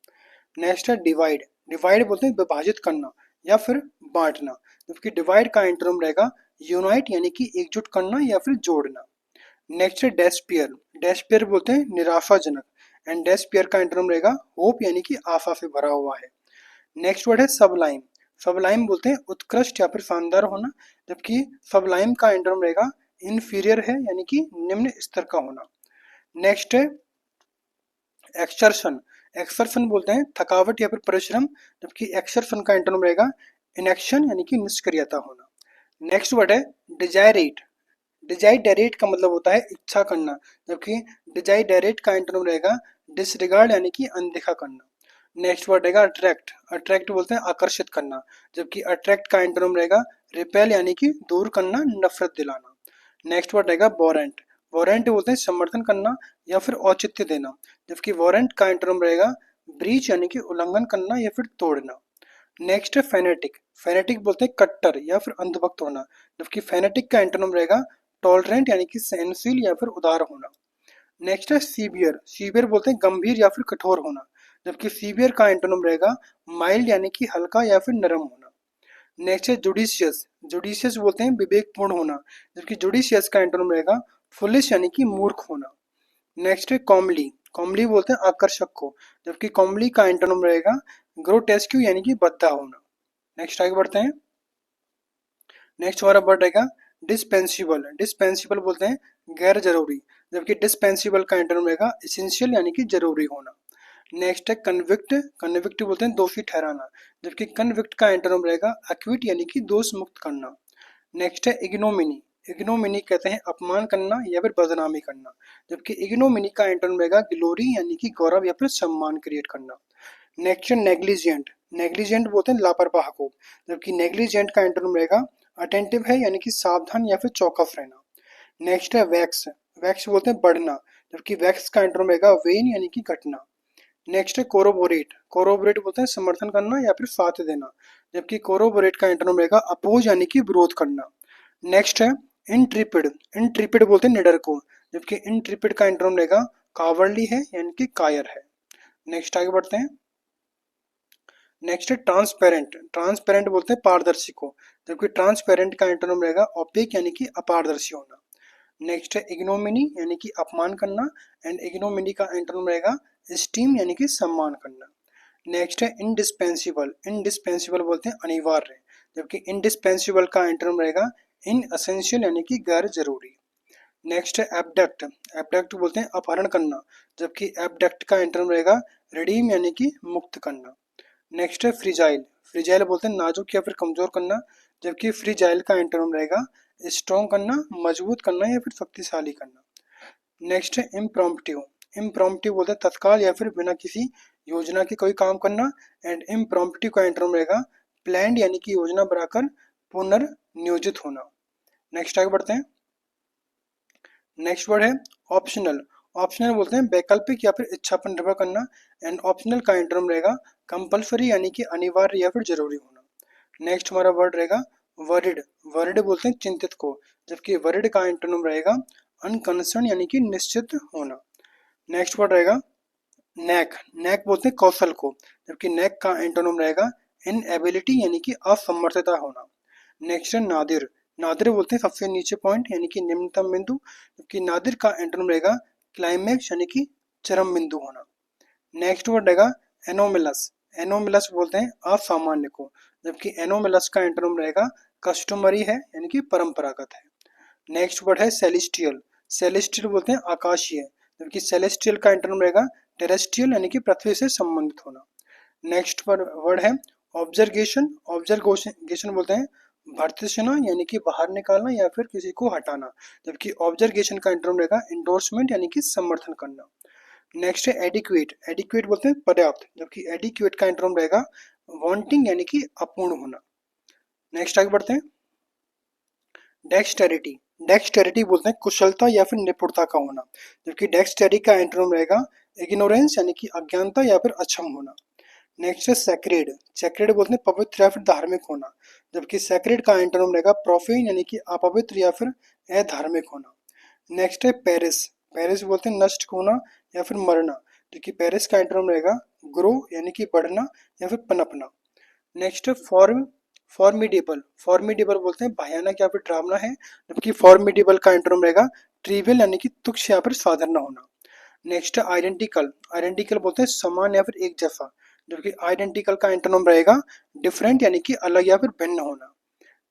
Speaker 1: नेक्स्ट है डिवाइड। डिवाइड बोलते हैं विभाजित करना या फिर बांटना, जबकि डिवाइड का एंटोनिम रहेगा यूनाइट यानी कि एकजुट करना या फिर जोड़ना। नेक्स्ट है डेस्पियर। डेस्पियर बोलते हैं निराशाजनक, एंड डेस्पियर का एंटोनिम रहेगा होप यानी कि आशा से भरा हुआ है। नेक्स्ट वर्ड है सबलाइम। सबलाइम बोलते हैं उत्कृष्ट या फिर शानदार होना, जबकि सबलाइम का एंटोनिम रहेगा इन्फीरियर है यानी कि निम्न स्तर का होना। नेक्स्ट है एक्सर्शन। एक्सर्शन बोलते हैं थकावट या फिर परिश्रम, जबकि एक्सर्शन का एंटोनिम रहेगा इनएक्शन यानी कि निष्क्रियता होना। नेक्स्ट वर्ड है डिजायरेट। डिजाइडेरेट का मतलब होता है इच्छा करना, जबकि डिजाइडेरेट का एंटोनिम रहेगा डिसरिगार्ड यानी कि अनदेखा करना। नेक्स्ट वर्ड रहेगा अट्रैक्ट। अट्रैक्ट बोलते हैं आकर्षित करना, जबकि अट्रैक्ट का एंटोनिम रहेगा रिपेल यानी कि दूर करना, नफरत दिलाना। नेक्स्ट वर्ड रहेगा वॉरेंट। वॉरेंट बोलते हैं समर्थन करना या फिर औचित्य देना, जबकि वॉरेंट का एंटोनिम रहेगा ब्रीच यानी कि उल्लंघन करना या फिर तोड़ना। नेक्स्ट है फेनेटिक। फेनेटिक बोलते हैं कट्टर या फिर अंधभक्त होना, जबकि फेनेटिक का एंटोनिम रहेगा टॉलरेंट यानी कि सहनशील या फिर उदार होना। नेक्स्ट है सीवियर, सीवियर बोलते हैं गंभीर या फिर कठोर होना, जबकि सीवियर का एंटोनिम रहेगा माइल्ड यानी कि हल्का या फिर नरम होना। नेक्स्ट है जुडिशियस, जुडिशियस बोलते हैं विवेकपूर्ण होना, जबकि जुडिशियस का एंटोनिम रहेगा फुलिश यानी कि मूर्ख होना। नेक्स्ट है कॉमली, कॉमली बोलते हैं आकर्षक को, जबकि कॉमली का एंटोनिम रहेगा ग्रोटेस्क्यू यानी कि भद्दा होना। नेक्स्ट आगे बढ़ते हैं। नेक्स्ट हमारा वर्ड रहेगा डिस्पेंसिबल, डिस्पेंसिबल बोलते हैं गैर जरूरी, जबकि डिस्पेंसिबल का एंटोनिम रहेगा एसेंशियल यानी कि जरूरी होना। नेक्स्ट है कन्विक्ट, कन्विक्ट बोलते हैं दोषी ठहराना, जबकि कन्विक्ट का एंटोनिम रहेगा एक्विट यानी कि दोष मुक्त करना। नेक्स्ट है इग्नोमिनी, इग्नोमिनी कहते हैं अपमान करना या फिर बदनामी करना, जबकि इग्नोमिनी का एंटोनिम रहेगा ग्लोरी यानी कि गौरव या फिर सम्मान क्रिएट करना। नेक्स्ट है नेग्लिजेंट, नेग्लिजेंट बोलते हैं लापरवाह को, जबकि नेग्लिजेंट का एंटोनिम रहेगा अटेंटिव है यानी कि सावधान या फिर चौकस रहना। नेक्स्ट है वैक्स, वैक्स बोलते हैं बढ़ना, जबकि वैक्स का एंटोनिम रहेगा वेन यानी कि घटना। नेक्स्ट है कोरोबोरेट, कोरोबोरेट बोलते हैं समर्थन करना या फिर साथ देना, जबकि कोरोबोरेट का एंटोनिम रहेगा अपोज यानी कि विरोध करना। नेक्स्ट है इंट्रिपिड, इंट्रिपिड बोलते हैं निडर को, जबकि इंट्रिपिड का एंटोनिम रहेगा कावर्डली है यानी कि कायर है। नेक्स्ट आगे बढ़ते हैं। नेक्स्ट है ट्रांसपेरेंट, ट्रांसपेरेंट बोलते हैं पारदर्शी को, जबकि ट्रांसपेरेंट का एंटोनिम रहेगा ओपेक यानी कि अपारदर्शी होना। नेक्स्ट है इग्नोमिनी यानी कि अपमान करना, एंड इग्नोमिनी का एंटोनिम रहेगा स्टीम यानी कि सम्मान करना। नेक्स्ट है इंडिस्पेंसिबल, इंडिस्पेंसिबल बोलते हैं अनिवार्य, जबकि इंडिस्पेंसिबल का एंटोनिम रहेगा इन असेंशियल यानी कि गैर जरूरी। नेक्स्ट है एबडक्ट, एबडक्ट बोलते हैं अपहरण करना, जबकि एबडक्ट का एंटोनिम रहेगा रिडीम यानी कि मुक्त करना। नेक्स्ट है फ्रिजाइल, फ्रिजाइल बोलते हैं नाजुक या फिर कमजोर करना, जबकि फ्रिजाइल का एंटोनिम रहेगा स्ट्रॉन्ग करना, मजबूत करना या फिर शक्तिशाली करना। नेक्स्ट है इम्प्रॉम्प्टिव, इम्प्रॉम्प्टिव बोलते हैं तत्काल या फिर बिना किसी योजना के कोई काम करना, एंड इम्प्रॉम्प्टिव का एंटोनिम रहेगा प्लान्ड यानी कि योजना बनाकर पुनर्नियोजित होना। नेक्स्ट आगे बढ़ते हैं। नेक्स्ट वर्ड है ऑप्शनल, ऑप्शनल बोलते हैं वैकल्पिक या फिर इच्छा पर निर्भर करना, एंड ऑप्शनल का एंटोनिम रहेगा कंपल्सरी यानी कि अनिवार्य या फिर जरूरी होना। नेक्स्ट हमारा वर्ड रहेगा वरिड, वरिड बोलते हैं चिंतित को, जबकि वरिड का एंटोनिम रहेगा अनकंसर्न यानी कि निश्चित होना। नेक्स्ट वर्ड रहेगा नैक, नैक बोलते हैं कौशल को, जबकि नैक का एंटोनिम रहेगा इनएबिलिटी यानी कि असमर्थता होना। नेक्स्ट है नादिर, नादिर बोलते हैं सबसे नीचे पॉइंट यानी कि निम्नतम बिंदु, जबकि नादिर का एंटोनिम रहेगा क्लाइमैक्स यानी कि चरम बिंदु होना। नेक्स्ट वर्ड रहेगा एनोमिलस, एनोमिलस बोलते हैं असामान्य को, जबकि एनोमिलस का एंटोनिम रहेगा कस्टमरी है यानी कि परंपरागत है। नेक्स्ट वर्ड है सेलेस्टियल, सेलेस्टियल बोलते हैं आकाशीय, जबकि सेलेस्टियल का एंटोनिम रहेगा टेरेस्ट्रियल यानी कि पृथ्वी से संबंधित होना। नेक्स्ट वर्ड है ऑब्जर्वेशन, ऑब्जर्वेशन बोलते हैं भर्त्सना यानी कि बाहर निकालना या फिर किसी को हटाना, जबकि ऑब्जर्वेशन का एंटोनिम रहेगा इंडोर्समेंट यानी कि समर्थन करना। नेक्स्ट है एडिक्वेट, एडिक्वेट बोलते हैं पर्याप्त, जबकि एडिक्वेट का एंटोनिम रहेगा वांटिंग यानी कि अपूर्ण होना। नेक्स्ट आगे बढ़ते हैं। डेक्सटेरिटी, डेक्सटेरिटी बोलते हैं कुशलता या फिर निपुणता का होना, जबकि डेक्सटेरिटी का एंटोनिम रहेगा इग्नोरेंस यानी कि अज्ञानता या फिर अक्षम होना। नेक्स्ट है सैक्रेड, सैक्रेड बोलते हैं पवित्र या फिर धार्मिक होना, जबकि सैक्रेड का एंटोनिम रहेगा प्रोफेन यानी कि अपवित्र या फिर अधार्मिक होना। नेक्स्ट है पेरिस, पेरिस बोलते हैं नष्ट होना या फिर मरना, जबकि पेरिस का एंटोनिम रहेगा ग्रो यानी कि बढ़ना या फिर पनपना। नेक्स्ट है फॉर्मिडेबल, फॉर्मिडेबल बोलते हैं भयानक या फिर डरावना है, जबकि फॉर्मिडेबल का एंटोनिम रहेगा ट्रिवियल यानी कि तुच्छ या फिर साधारण होना। नेक्स्ट है आइडेंटिकल, आइडेंटिकल बोलते हैं समान या फिर एक जैसा, जबकि आइडेंटिकल का एंटोनिम रहेगा डिफरेंट यानी कि अलग या फिर भिन्न होना।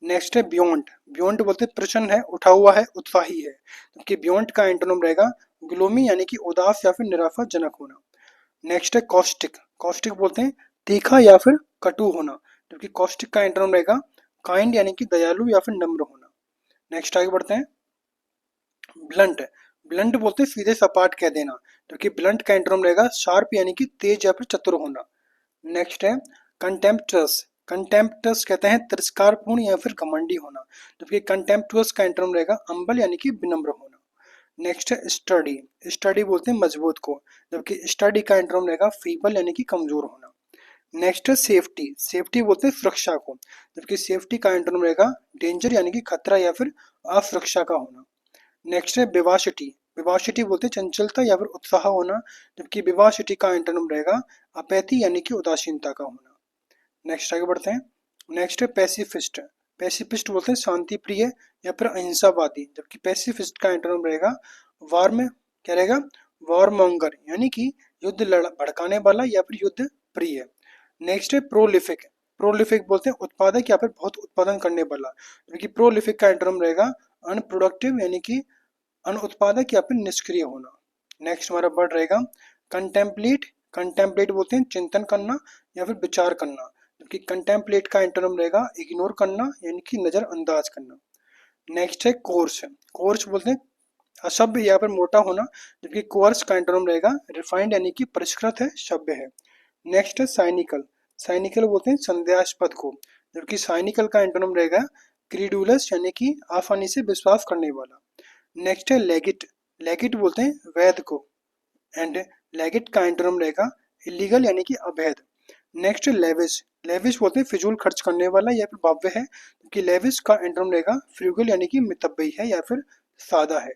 Speaker 1: नेक्स्ट है बियॉन्ड, बियॉन्ड बोलते हैं प्रसन्न है, उठा हुआ है, उत्साही है, जबकि बियॉन्ड का एंटोनिम रहेगा ग्लोमी यानी कि उदास या फिर निराशाजनक होना। नेक्स्ट है कॉस्टिक, कॉस्टिक बोलते हैं तीखा या फिर कटु होना, जबकि कॉस्टिक का एंटोनिम रहेगा काइंड यानी कि दयालु या फिर नम्र होना। नेक्स्ट आगे बढ़ते हैं। ब्लंट, ब्लंट बोलते हैं सीधे सपाट कह देना, जबकि ब्लंट का एंटोनिम रहेगा शार्प यानी कि तेज या फिर चतुर होना। नेक्स्ट है कंटेम्प्टस, कंटेम्प्टस कहते हैं तिरस्कारपूर्ण या फिर घमंडी होना, जबकि कंटेम्प्टुअस का एंटोनिम रहेगा अम्बल यानी कि विनम्र होना। नेक्स्ट है स्टडी, स्टडी बोलते हैं मजबूत को, जबकि स्टडी का एंटोनिम रहेगा फीबल यानी कि कमजोर होना। नेक्स्ट है सेफ्टी, सेफ्टी बोलते हैं सुरक्षा को, जबकि सेफ्टी का एंटोनिम रहेगा डेंजर यानी कि खतरा या फिर असुरक्षा का होना। नेक्स्ट है विवासिटी, विवासिटी बोलते हैं चंचलता या फिर उत्साह होना, जबकि विवासिटी का एंटोनिम रहेगा अपैथी यानी कि उदासीनता का होना। नेक्स्ट आगे बढ़ते हैं। नेक्स्ट है पैसिफिस्ट। पैसिफिस्ट बोलते हैं शांति प्रिय या फिर अहिंसावादी, जबकि पैसिफिस्ट का एंटोनिम रहेगा वार्म, क्या रहेगा, वॉरमोंगर यानी कि भड़काने वाला या फिर युद्ध प्रिय। नेक्स्ट है प्रोलिफिक। प्रोलिफिक बोलते हैं उत्पादक या फिर बहुत उत्पादन करने वाला, जबकि प्रोलिफिक का एंटोनिम रहेगा अनप्रोडक्टिव यानी कि अनुत्पादक या फिर निष्क्रिय होना। नेक्स्ट हमारा वर्ड रहेगा कंटेम्पलेट। कंटेम्पलेट बोलते हैं चिंतन करना या फिर विचार करना, जबकि कंटेम्पलेट का एंटोनिम रहेगा इग्नोर करना यानी कि नजरअंदाज करना। नेक्स्ट है कोर्स। कोर्स बोलते हैं असभ्य या फिर मोटा होना, जबकि कोर्स का एंटोनिम रहेगा रिफाइंड यानी कि परिष्कृत है, सभ्य है। नेक्स्ट है साइनिकल। साइनिकल बोलते हैं संदेहास्पद को, जबकि साइनिकल का एंटोनिम रहेगा क्रीडुलस यानी कि आसानी से विश्वास करने वाला। नेक्स्ट है लेगिट। लेगिट बोलते हैं वैध को, एंड लेगिट का एंटोनिम रहेगा इलीगल यानी कि अवैध। नेक्स्ट है लेविश। लेविश बोलते हैं फिजूल खर्च करने वाला या फिर भव्य है, जबकि लेविश का एंटोनिम रहेगा फ्रूगल यानी कि मितव्ययी है या फिर सादा है।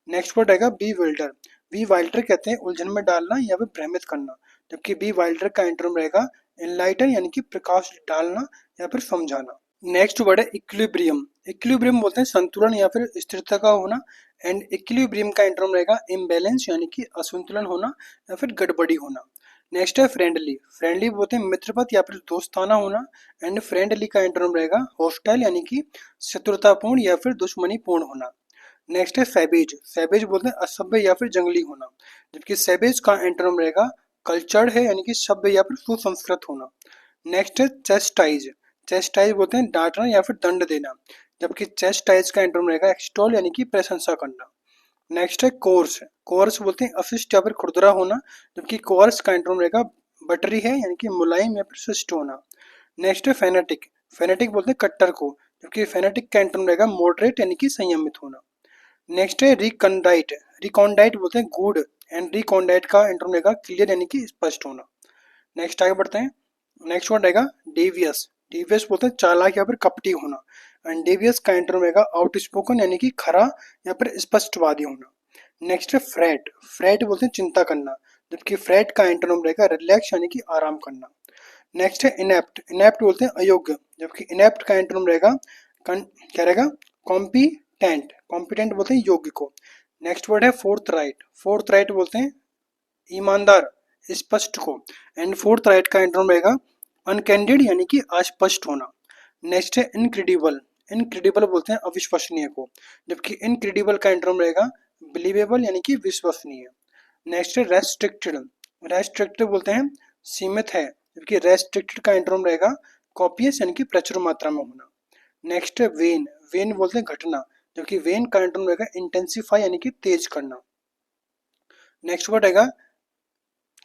Speaker 1: नेक्स्ट वर्ड रहेगा बी विल्डर। बी वाइल्डर कहते हैं उलझन में डालना या फिर भ्रमित करना, जबकि बी वाइल्डर का एंटोनिम रहेगा एनलाइटन यानी कि प्रकाश डालना या फिर समझाना। नेक्स्ट वर्ड है इक्विलिब्रियम। इक्विलिब्रियम बोलते हैं संतुलन या फिर स्थिरता का होना, एंड इक्विलिब्रियम का एंटोनिम रहेगा इम्बैलेंस यानी कि असंतुलन होना या फिर गड़बड़ी होना। नेक्स्ट है फ्रेंडली। फ्रेंडली बोलते हैं मित्रवत या फिर दोस्ताना होना, एंड फ्रेंडली का एंटोनिम रहेगा हॉस्टाइल यानी कि शत्रुतापूर्ण या फिर दुश्मनीपूर्ण होना। नेक्स्ट है सैवेज। सैवेज बोलते हैं असभ्य या फिर जंगली होना, जबकि सैवेज का एंटोनिम रहेगा कल्चर्ड है यानी कि सभ्य या फिर सुसंस्कृत होना। नेक्स्ट है चेस्टाइज। चेस्टाइज बोलते हैं डांटना या फिर दंड देना, जबकि चेस्टाइज का एंटोनिम रहेगा एक्सटॉल यानी कि प्रशंसा करना। नेक्स्ट है कोर्स। कोर्स बोलते हैं अशिष्ट या फिर खुरदरा होना, जबकि कोर्स का एंटोनिम रहेगा बटरी है यानी कि मुलायम या फिर शिष्ट होना। नेक्स्ट है फेनेटिक। फेनेटिक बोलते हैं कट्टर को, जबकि फेनेटिक का एंटोनिम रहेगा मॉडरेट यानी कि संयमित होना। नेक्स्ट है रिकॉन्डाइट। रिकॉन्डाइट बोलते हैं गुड, एंड रिकॉन्डाइट का एंटोनिम रहेगा क्लियर यानी कि स्पष्ट होना। नेक्स्ट आगे बढ़ते हैं। नेक्स्ट वर्ड रहेगा डेवियस। डेवियस बोलते हैं चालाक या फिर कपटी होना, एंड डेवियस का एंटोनिम रहेगा आउटस्पोकन यानी कि खरा या फिर स्पष्टवादी होना। नेक्स्ट है फ्रेट। फ्रेट बोलते हैं चिंता करना, जबकि फ्रेट का एंटोनिम रहेगा रिलैक्स यानी कि आराम करना। नेक्स्ट है इनेप्ट। इनेप्ट बोलते हैं अयोग्य, जबकि इनेप्ट का एंटोनिम रहेगा क्या रहेगा कॉम्पिटेंट। कॉम्पिटेंट बोलते हैं योग्य को। नेक्स्ट वर्ड है फोर्थ राइट। फोर्थ राइट बोलते हैं ईमानदार, स्पष्ट को, एंड फोर्थ राइट का एंटोनिम रहेगा अनकैंडिड यानी कि अस्पष्ट होना। नेक्स्ट है इनक्रेडिबल। इनक्रेडिबल बोलते हैं अविश्वसनीय को, जबकि इनक्रेडिबल का एंटोनिम रहेगा बिलीवेबल यानी कि विश्वसनीय। नेक्स्ट है रेस्ट्रिक्टेड। रेस्ट्रिक्टेड बोलते हैं सीमित है, जबकि रेस्ट्रिक्टेड का एंटोनिम रहेगा कॉपियस यानी कि प्रचुर मात्रा में होना। नेक्स्ट है वेन। वेन बोलते हैं घटना, जबकि वेन का एंटोनिम रहेगा इंटेंसिफाई यानी कि तेज करना। नेक्स्ट वर्ड रहेगा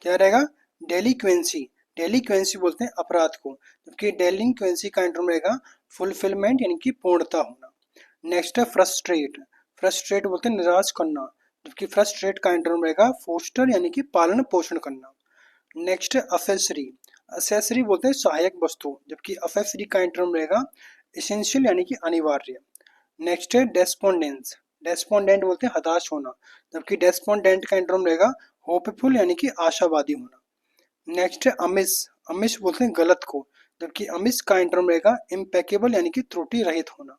Speaker 1: क्या रहेगा डेलिक्वेंसी। डेलिक्वेंसी बोलते हैं अपराध को, जबकि डेलिक्वेंसी का एंटोनिम रहेगा फुलफिलमेंट यानी कि पूर्णता होना। नेक्स्ट है फ्रस्ट्रेट। फ्रस्ट्रेट बोलते हैं निराश करना, जबकि फ्रस्ट्रेट का एंटोनिम रहेगा फोस्टर यानी कि पालन पोषण करना। नेक्स्ट है असेसरी। असेसरी बोलते हैं सहायक वस्तु, जबकि असेसरी का एंटोनिम रहेगा एसेंशियल यानी कि अनिवार्य। नेक्स्ट है डेस्पोंडेंस। डेस्पोंडेंट बोलते हैं हताश होना, जबकि डेस्पोंडेंट का एंटोनिम रहेगा होपफुल यानी कि आशावादी होना। नेक्स्ट है अमिस। अमिस बोलते हैं गलत को, जबकि अमिस का एंटोनिम रहेगा इम्पेकेबल यानी कि त्रुटि रहित होना।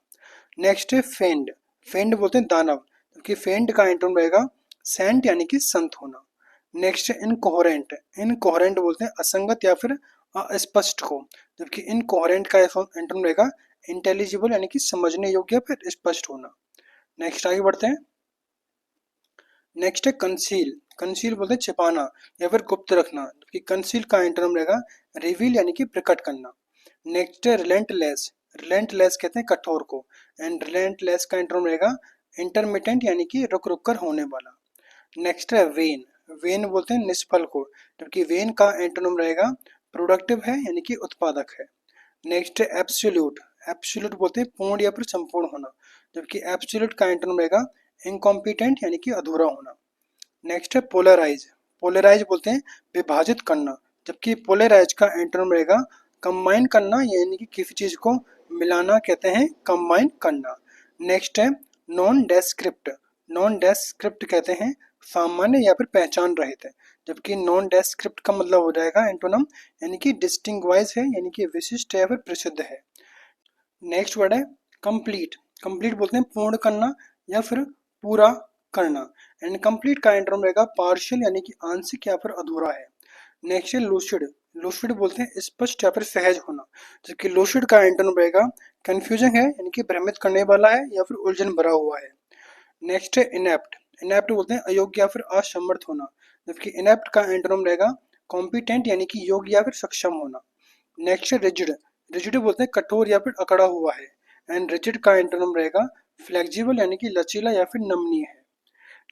Speaker 1: नेक्स्ट है फेंड। फेंड बोलते हैं दानव, जबकि फेंड का एंटोनिम रहेगा सेंट यानी कि संत होना। नेक्स्ट है इनकोहेरेंट। इनकोहेरेंट बोलते हैं असंगत या फिर अस्पष्ट को, जबकि इनकोहेरेंट का एंटोनिम रहेगा इंटेलिजिबल यानी कि समझने योग्य फिर स्पष्ट होना। नेक्स्ट आगे बढ़ते हैं। नेक्स्ट है कंसील। कंसील बोलते हैं छिपाना या फिर गुप्त रखना, जबकि कंसील का एंटोनिम रहेगा रिवील यानी कि प्रकट करना। नेक्स्ट है रिलेंटलेस। रिलेंटलेस कहते हैं कठोर को, एंड रिलेंटलेस का एंटोनिम रहेगा इंटरमिटेंट यानी कि रुक रुक कर होने वाला। नेक्स्ट है वेन। वेन बोलते हैं निष्फल को, जबकि वेन का एंटोनिम रहेगा प्रोडक्टिव है यानी कि उत्पादक है। नेक्स्ट है एब्सोल्यूट। एब्सोल्यूट बोलते हैं पूर्ण या फिर संपूर्ण होना, जबकि एब्सोल्यूट का एंटोनिम रहेगा इनकॉम्पिटेंट यानी कि अधूरा होना। नेक्स्ट है पोलराइज। पोलराइज बोलते हैं विभाजित करना, जबकि पोलराइज का एंटोनिम रहेगा कंबाइन करना यानी कि किसी चीज को मिलाना कहते हैं कंबाइन करना। नेक्स्ट है नॉन डेस्क्रिप्ट। नॉन डेस्क्रिप्ट कहते हैं सामान्य या फिर पहचान रहित है, जबकि नॉन डेस्क्रिप्ट का मतलब हो जाएगा एंटोनम यानी कि डिस्टिंग्वाइज है, यानी कि विशिष्ट या फिर प्रसिद्ध है। नेक्स्ट वर्ड है कंप्लीट। कंप्लीट बोलते हैं पूर्ण करना या फिर पूरा करना। एंड कंप्लीट का एंटोनिम रहेगा पार्शियल यानी कि आंशिक या फिर अधूरा है। नेक्स्ट है लूसिड। लूसिड बोलते हैं स्पष्ट या फिर सहज होना, जबकि लूसिड का एंटोनिम रहेगा कंफ्यूजन है यानी कि भ्रमित करने वाला है या फिर उलझन भरा हुआ है। नेक्स्ट है इनेप्ट। इनेप्ट बोलते हैं अयोग्य या फिर असमर्थ होना, जबकि इनेप्ट का एंटोनिम रहेगा कॉम्पिटेंट यानी कि योग्य या फिर सक्षम होना। नेक्स्ट है रिजिड। रिजिड बोलते हैं कठोर या फिर अकड़ा हुआ है। एंड रिजिड का एंटोनिम रहेगा फ्लेक्सिबल यानी कि लचीला या फिर नमनीय है।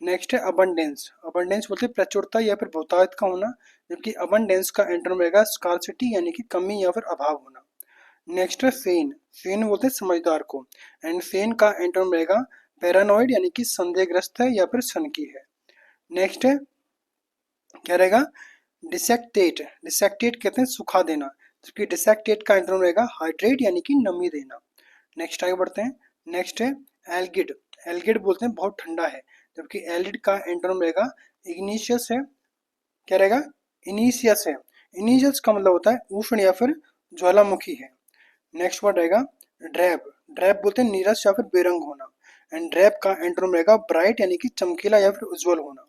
Speaker 1: नेक्स्ट है अबंडेंस। अबंडेंस बोलते हैं प्रचुरता या फिर बहुतायत का होना, जबकि अबंडेंस का एंटोनिम रहेगा स्कार्सिटी यानी कि कमी या फिर अभाव होना। नेक्स्ट है सेन। सेन बोलते हैं समझदार को। एंड सेन का एंटोनिम रहेगा पैरानॉइड यानी कि संदेहग्रस्त है या फिर सनकी है। नेक्स्ट है क्या रहेगा डिसेक्टेट। डिसेक्टेट कहते हैं सुखा देना, जबकि डिसेक्टेट का एंटोनिम रहेगा हाइड्रेट यानी कि नमी देना। नेक्स्ट आगे बढ़ते हैं। नेक्स्ट है एल्गिड। एल्गिड बोलते हैं बहुत ठंडा है, जबकि एल्गिड का एंटोनिम रहेगा इग्निशियस है। क्या रहेगा इनिशियस है। इनिशियस का मतलब होता है उष्ण या फिर ज्वालामुखी है। नेक्स्ट वर्ड रहेगा ड्रैब। ड्रैब बोलते हैं नीरस या फिर बेरंग होना। एंड ड्रैब का एंटोनिम रहेगा ब्राइट यानी कि चमकीला या फिर उज्जवल होना।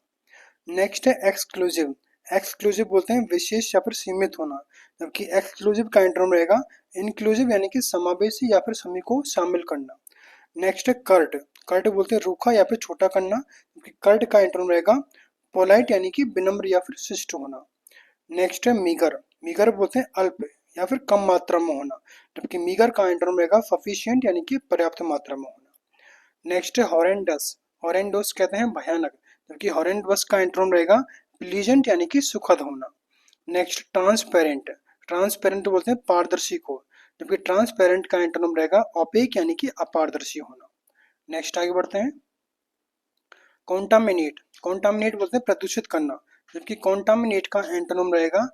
Speaker 1: नेक्स्ट है एक्सक्लूसिव। एक्सक्लूसिव बोलते हैं विशेष या फिर सीमित होना, जबकि एक्सक्लूसिव का एंटोनिम रहेगा इंक्लूसिव यानी कि समावेशी या फिर सभी को शामिल करना। नेक्स्ट है कर्ट। कर्ट बोलते हैं रूखा या फिर छोटा करना, जबकि कर्ट का एंटोनिम रहेगा पोलाइट यानी कि विनम्र या फिर शिष्ट होना। नेक्स्ट है मीगर। मीगर बोलते हैं अल्प या फिर कम मात्रा में होना, जबकि मीगर का एंटोनिम रहेगा सफिशिएंट यानी कि पर्याप्त मात्रा में होना। नेक्स्ट है हॉरेंडस। हॉरेंडोस कहते हैं भयानक, जबकि हॉरेंडस का एंटोनिम रहेगा प्लीजेंट यानी कि सुखद होना। Next transparent. ट्रांसपेरेंट बोलते हैं पारदर्शी को, जबकि ट्रांसपेरेंट का एंटोनिम रहेगा ओपेक यानी कि अपारदर्शी होना। नेक्स्ट आगे बढ़ते हैं। कॉन्टामिनेट। कॉन्टामिनेट बोलते हैं प्रदूषित करना, जबकि कॉन्टामिनेट का एंटोनिम रहेगा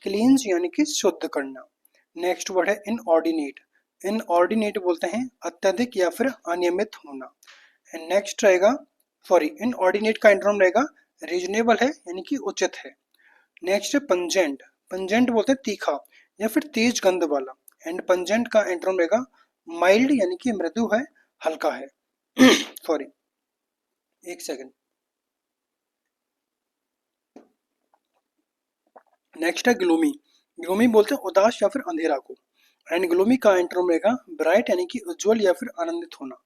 Speaker 1: क्लींस यानी कि शुद्ध करना। नेक्स्ट वर्ड है इनऑर्डिनेट। इनऑर्डिनेट बोलते हैं अत्यधिक या फिर अनियमित होना। एंड नेक्स्ट रहेगा इनऑर्डिनेट का एंटोनिम रहेगा रीजनेबल है यानी कि उचित है। नेक्स्ट है पंजेंट। पंजेंट बोलते हैं तीखा या फिर तेज गंध वाला। एंड पंजेंट का एंटोनिम रहेगा माइल्ड यानी कि मृदु है, हल्का है। सॉरी, एक सेकंड। नेक्स्ट है ग्लूमी। ग्लूमी बोलते हैं उदास या फिर अंधेरा को। एंड ग्लूमी का एंटोनिम रहेगा ब्राइट यानी कि उज्जवल या फिर आनंदित होना।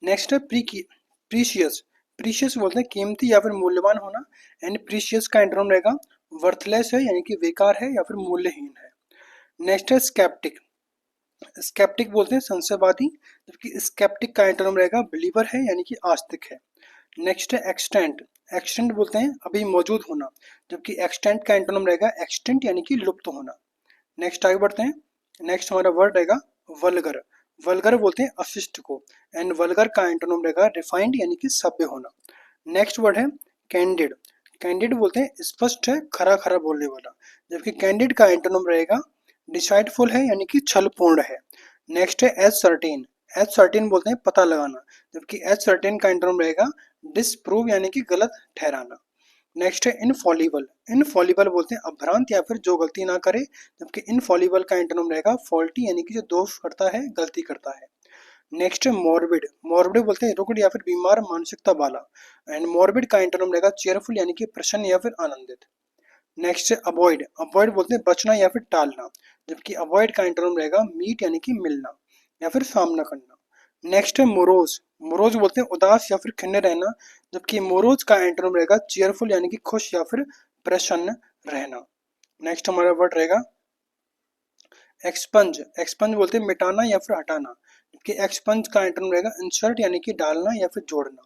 Speaker 1: नेक्स्ट है प्रीशियस। प्रीशियस बोलते हैं कीमती या फिर मूल्यवान होना। एंड प्रीशियस का एंटोनिम रहेगा वर्थलेस है यानी कि बेकार है या फिर मूल्यहीन है। नेक्स्ट है स्केप्टिक। स्केप्टिक बोलते हैं संशयवादी, जबकि स्केप्टिक का एंटोनिम रहेगा बिलीवर है यानी कि आस्तिक है। नेक्स्ट है एक्सटेंट। एक्सटेंट बोलते हैं अभी मौजूद होना, जबकि एक्सटेंट का एंटोनिम रहेगा एक्सटेंट यानी कि लुप्त होना। नेक्स्ट आगे बढ़ते हैं। नेक्स्ट हमारा वर्ड रहेगा वल्गर। वल्गर बोलते हैं अशिष्ट को। एंड वल्गर का एंटोनिम रहेगा रिफाइंड यानी कि सभ्य होना। नेक्स्ट वर्ड है कैंडिड। कैंडिड बोलते हैं स्पष्ट है, खरा खरा बोलने वाला, जबकि कैंडिड का एंटोनिम रहेगा डिसाइडफुल है यानी कि छलपूर्ण है। नेक्स्ट है एज सर्टेन। एज सर्टेन बोलते हैं पता लगाना, जबकि एज सर्टेन का एंटोनिम रहेगा डिसप्रूव यानी कि गलत ठहराना। नेक्स्ट है इनफॉलिबल। इनफॉलिबल बोलते हैं अभ्रांत या फिर जो गलती ना करे, जबकि इनफॉलिबल का एंटोनिम रहेगा फॉल्टी यानी कि जो दोष करता है, गलती करता है। नेक्स्ट है मॉर्बिड। मॉर्बिड बोलते हैं रुग्ण या फिर बीमार मानसिकता वाला। एंड मॉर्बिड का एंटोनिम रहेगा चेयरफुल यानी कि प्रसन्न या फिर आनंदित। नेक्स्ट है अवॉइड। अवॉइड बोलते हैं बचना या फिर टालना, जबकि अवॉइड का एंटोनिम रहेगा मीट यानी कि मिलना या फिर सामना करना। नेक्स्ट है मोरोज। मोरोज बोलते हैं उदास या फिर खिन्न रहना, जबकि मोरोज का एंटोनिम रहेगा चेयरफुल यानी कि खुश या फिर प्रसन्न रहना। नेक्स्ट हमारा वर्ड रहेगा एक्सपंज। एक्सपंज बोलते हैं मिटाना या फिर हटाना, जबकि एक्सपंज का एंटोनिम रहेगा इंसर्ट यानी कि डालना या फिर जोड़ना।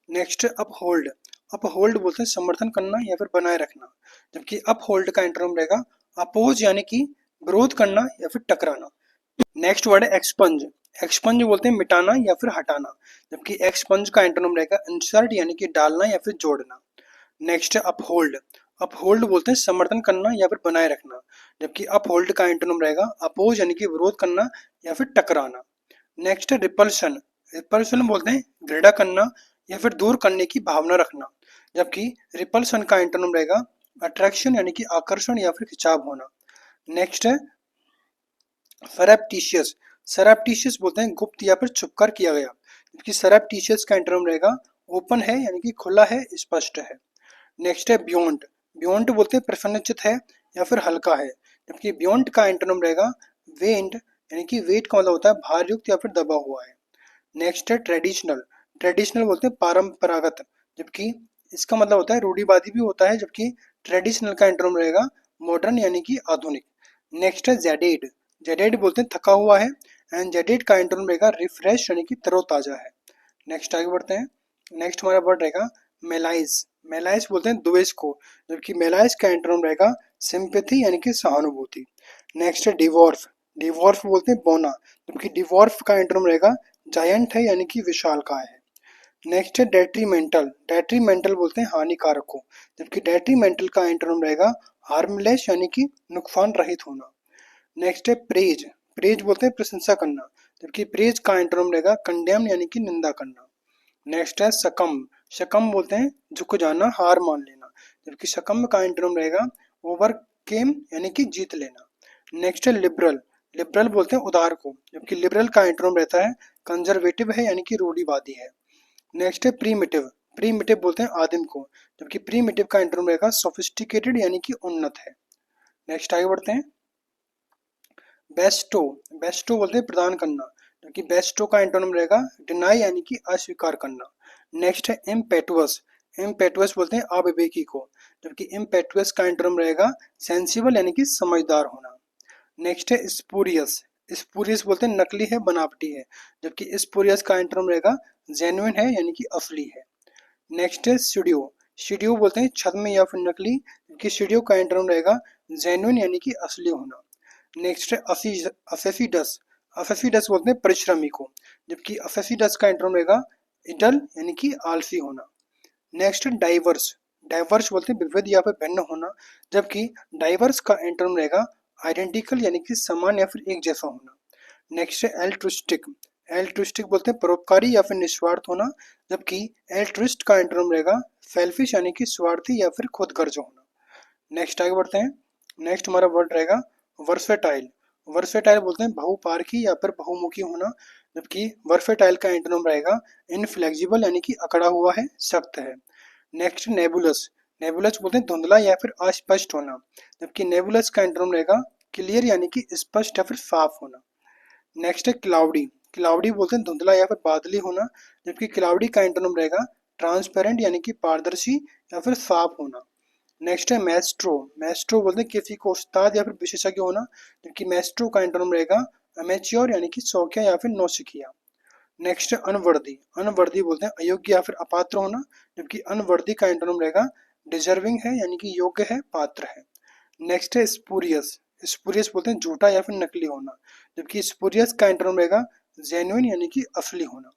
Speaker 1: नेक्स्ट है अपहोल्ड। अपहोल्ड बोलते हैं समर्थन करना या फिर बनाए रखना, जबकि अपहोल्ड का एंटोनिम रहेगा अपोज यानी कि विरोध करना या फिर टकराना। नेक्स्ट वर्ड है एक्सपंज। एक्सपंज बोलते हैं मिटाना या फिर हटाना, जबकि एक्सपंज का एंटोनिम रहेगा इंसर्ट यानी कि डालना या फिर जोड़ना। नेक्स्ट है अपहोल्ड। अपहोल्ड बोलते हैं समर्थन करना या फिर बनाए रखना, जबकि अपहोल्ड का एंटोनिम रहेगा अपोज यानी कि विरोध करना या फिर टकराना। नेक्स्ट है रिपल्शन। रिपल्शन बोलते हैं घृणा करना या फिर दूर करने की भावना रखना। जबकि रिपल्सन का एंटोनिम रहेगा अट्रैक्शन यानी कि आकर्षण या फिर खिंचाव होना। नेक्स्ट है सरैप्टिशियस। सरैप्टिशियस बोलते हैं गुप्त या फिर छुपकर किया गया, जबकि सरैप्टिशियस का एंटोनिम रहेगा ओपन है यानी कि खुला है, स्पष्ट है। नेक्स्ट है बियॉन्ड। बियॉन्ड बोलते हैं प्रसन्नचित है या फिर हल्का है, जबकि बियॉन्ड का एंटोनिम रहेगा वेंट यानी कि वेट का मतलब होता है भारयुक्त या फिर दबा हुआ है। नेक्स्ट है ट्रेडिशनल। ट्रेडिशनल बोलते हैं परंपरागत, जबकि इसका मतलब होता है रूढ़िवादी भी होता है, जबकि ट्रेडिशनल का एंटोनिम रहेगा मॉडर्न यानी कि आधुनिक। नेक्स्ट है जेडेड। जेडेड बोलते हैं थका हुआ है, एंड जेडेड का एंटोनिम रहेगा रिफ्रेश यानी कि तरोताजा है। नेक्स्ट आगे बढ़ते हैं। नेक्स्ट हमारा वर्ड रहेगा मेलाइज। मेलाइज बोलते हैं द्वेष को, जबकि मेलाइज का एंटोनिम रहेगा सिंपैथी यानी कि सहानुभूति। नेक्स्ट है डिवॉर्फ। डिवॉर्फ बोलते हैं बौना, जबकि डिवॉर्फ का एंटोनिम रहेगा जायंट है यानी कि विशालकाय है। नेक्स्ट है डेट्रीमेंटल। डेट्रीमेंटल बोलते हैं हानिकारक को, जबकि डेट्रीमेंटल का एंटोनिम रहेगा हार्मलेस यानी कि नुकसान रहित होना। नेक्स्ट है प्रेज। प्रेज बोलते हैं प्रशंसा करना, जबकि प्रेज का एंटोनिम रहेगा कंडेम यानी कि निंदा करना। नेक्स्ट है सकम। शकम बोलते हैं झुक जाना, हार मान लेना, जबकि शकम का एंटोनिम रहेगा ओवरकेम यानी कि जीत लेना। नेक्स्ट है लिबरल। लिबरल बोलते हैं उदार को, जबकि लिबरल का एंटोनिम रहता है कंजर्वेटिव है यानी कि रूढ़िवादी है। नेक्स्ट है प्रीमिटिव। प्रीमिटिव बोलते हैं आदिम को, जबकि प्रीमिटिव का एंटोनिम रहेगा सोफिस्टिकेटेड यानी कि उन्नत है। नेक्स्ट आगे बढ़ते हैं। बेस्टो। बेस्टो बोलते हैं प्रदान करना, जबकि बेस्टो का एंटोनिम रहेगा डिनाई यानी कि अस्वीकार करना। नेक्स्ट है इम्पेटुअस। इम्पेटुअस बोलते हैं अविवेकी को, जबकि इम्पेटुअस का एंटोनिम रहेगा सेंसिबल यानी कि समझदार होना। नेक्स्ट है स्पूरियस। स्पूरियस बोलते हैं नकली है, बनावटी है, जबकि स्पूरियस का एंटोनिम रहेगा जेन्युइन है यानी कि असली है। नेक्स्ट है सीडियो। सीडियो बोलते हैं छद्म या फिर नकली, जबकि सीडियो का एंटोनिम रहेगा जेन्युइन यानी कि असली होना। नेक्स्ट है अफेफिडस। अफेफिडस बोलते हैं परिश्रमी को, जबकि अफेफिडस का एंटोनिम रहेगा इडल यानी कि आलसी होना। नेक्स्ट है डाइवर्स। डाइवर्स बोलते हैं विविध या फिर भिन्न होना, जबकि डाइवर्स का एंटोनिम रहेगा आइडेंटिकल यानी कि समान या फिर एक जैसा होना। नेक्स्ट है एल्ट्रुस्टिक। एल्ट्रुस्टिक बोलते हैं परोपकारी या फिर निस्वार्थ होना, जबकि एल्ट्रुइस्ट का एंटोनिम रहेगा सेल्फिश यानी कि स्वार्थी या फिर खुदगर्ज होना। नेक्स्ट आगे बढ़ते हैं। नेक्स्ट हमारा वर्ड रहेगा वर्सेटाइल। वर्सेटाइल बोलते हैं बहुपारखी या फिर बहुमुखी होना, जबकि वर्सेटाइल का एंटोनिम रहेगा इनफ्लेक्सिबल यानी कि अकड़ा हुआ है, सख्त है। नेक्स्ट नेबुलस। नेबुलस बोलते हैं धुंधला या फिर अस्पष्ट होना, जबकि नेबुलस का एंटोनिम रहेगा क्लियर यानी कि स्पष्ट या फिर साफ होना। नेक्स्ट है क्लाउडी। क्लाउडी बोलते हैं धुंधला या फिर बादली होना, जबकि क्लाउडी का एंटोनिम रहेगा ट्रांसपेरेंट यानी कि पारदर्शी या फिर साफ होना। नेक्स्ट है मैस्ट्रो। मैस्ट्रो बोलते हैं किसी को उस्ताद या फिर विशेषज्ञ होना, जबकि मैस्ट्रो का एंटोनिम रहेगा अमेच्योर यानी कि शौकिया या फिर नौसिखिया। नेक्स्ट है अनवर्दी। अनवर्दी बोलते हैं अयोग्य या फिर अपात्र होना, जबकि अनवर्दी का एंटोनिम रहेगा डिजर्विंग है यानी कि योग्य है, पात्र है। नेक्स्ट है स्पूरियस। स्पूरियस बोलते हैं झूठा या फिर नकली होना, जबकि स्पूरियस का एंटोनिम रहेगा जेन्युइन यानी कि असली होना।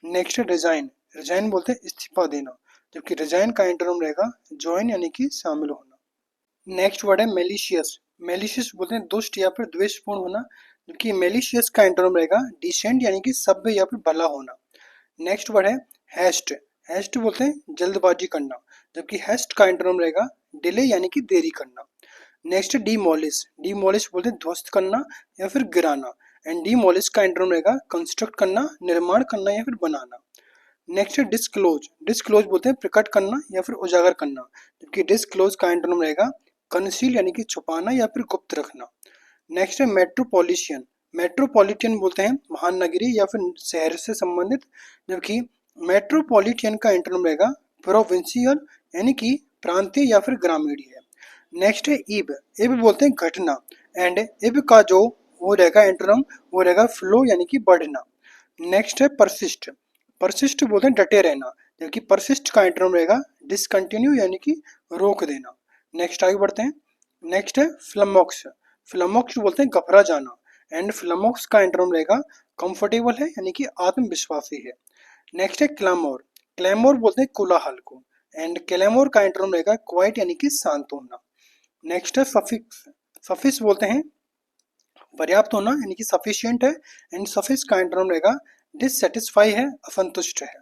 Speaker 1: नेक्स्ट है रिजाइन। रिजाइन बोलते हैं इस्तीफा देना, जबकि रिजाइन का एंटोनिम रहेगा ज्वाइन यानी कि शामिल होना। नेक्स्ट वर्ड है मेलिशियस। मेलिशियस बोलते हैं दुष्ट या फिर द्वेषपूर्ण होना, जबकि मेलिशियस का एंटोनिम रहेगा डिसेंट यानी कि सभ्य या फिर भला होना। नेक्स्ट वर्ड है हेस्ट। हेस्ट बोलते हैं जल्दबाजी करना, जबकि हेस्ट का एंटोनिम रहेगा डिले यानी कि देरी करना। नेक्स्ट है डीमोलिश। डीमोलिश बोलते हैं ध्वस्त करना या फिर गिराना, एंड डीमोलिश का एंटोनिम रहेगा कंस्ट्रक्ट करना, निर्माण करना या फिर बनाना। नेक्स्ट है डिस्क्लोज। डिस्क्लोज बोलते हैं प्रकट करना या फिर उजागर करना, जबकि डिस्क्लोज का एंटोनिम रहेगा कंसील यानी कि छुपाना या फिर गुप्त रखना। नेक्स्ट है मेट्रोपॉलिटियन। मेट्रोपॉलिटन बोलते हैं महानगरीय या फिर शहर से संबंधित, जबकि मेट्रोपॉलिटन का एंटोनिम रहेगा प्रोविंशियल यानी कि प्रांतीय या फिर ग्रामीण है। नेक्स्ट है इब। इब बोलते हैं घटना, एंड इब का जो वो रहेगा एंटोनिम वो रहेगा फ्लो यानी कि बढ़ना। नेक्स्ट है परसिस्ट। परसिस्ट बोलते हैं डटे रहना, जबकि परसिस्ट का एंटोनिम रहेगा डिसकंटिन्यू यानी कि रोक देना। नेक्स्ट आगे बढ़ते हैं। नेक्स्ट है फ्लमॉक्स। फ्लमॉक्स बोलते हैं घबरा जाना, एंड फ्लमॉक्स का एंटोनिम रहेगा कंफर्टेबल है यानी कि आत्मविश्वासी है। नेक्स्ट है क्लैमोर। क्लैमोर बोलते हैं कोलाहल को, एंड क्लैमोर का एंटोनिम रहेगा क्वाइट यानी कि शांत होना। नेक्स्ट है सफिक्स। सफिक्स बोलते हैं पर्याप्त होना यानी कि सफिशियंट है, एंड सफिक्स का एंटोनिम रहेगा डिससेटिस्फाई है, असंतुष्ट है।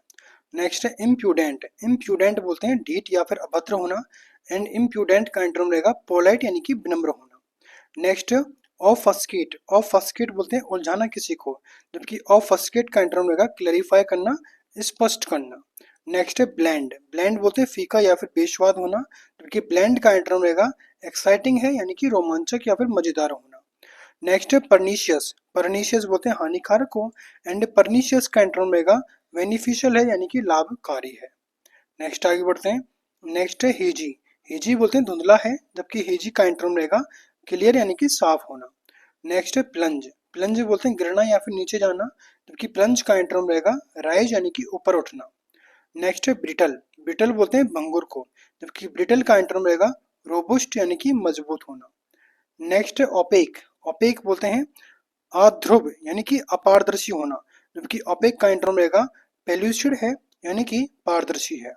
Speaker 1: नेक्स्ट है इम्प्यूडेंट। इम्प्यूडेंट बोलते हैं ढीठ या फिर अभद्र होना, एंड इम्प्यूडेंट का एंटोनिम रहेगा पोलाइट यानी कि विनम्र होना। नेक्स्ट ऑफस्केट। ऑफस्केट बोलते हैं उलझाना किसी को, जबकि ऑफस्केट का एंटोनिम रहेगा क्लैरिफाई करना, स्पष्ट करना। नेक्स्ट है ब्लैंड। ब्लैंड बोलते हैं फीका या फिर बेस्वाद होना, जबकि ब्लैंड का एंटोनिम रहेगा एक्साइटिंग है यानी कि रोमांचक या फिर मजेदार होना। नेक्स्ट है परनीशियस। परनीशियस बोलते हैं हानिकारक हो, एंड परनीशियस का एंटोनिम रहेगा बेनिफिशियल है यानी कि लाभकारी है। नेक्स्ट आगे बढ़ते हैं। नेक्स्ट है हेजी। हेजी बोलते हैं धुंधला है, जबकि हेजी का एंटोनिम रहेगा क्लियर यानी कि साफ होना। नेक्स्ट है प्लंज। प्लंज बोलते हैं गिरना या फिर नीचे जाना, जबकि प्लंज का एंटोनिम रहेगा राइज यानी कि ऊपर उठना। नेक्स्ट है ब्रिटल। ब्रिटल बोलते हैं भंगुर को, जबकि ब्रिटल का एंटोनिम रहेगा रोबुस्ट यानी कि मजबूत होना। नेक्स्ट है ओपेक। ओपेक बोलते हैं अध्रुव यानी कि अपारदर्शी होना, जबकि ओपेक का एंटोनिम रहेगा पेल्यूसिड है यानी कि पारदर्शी है।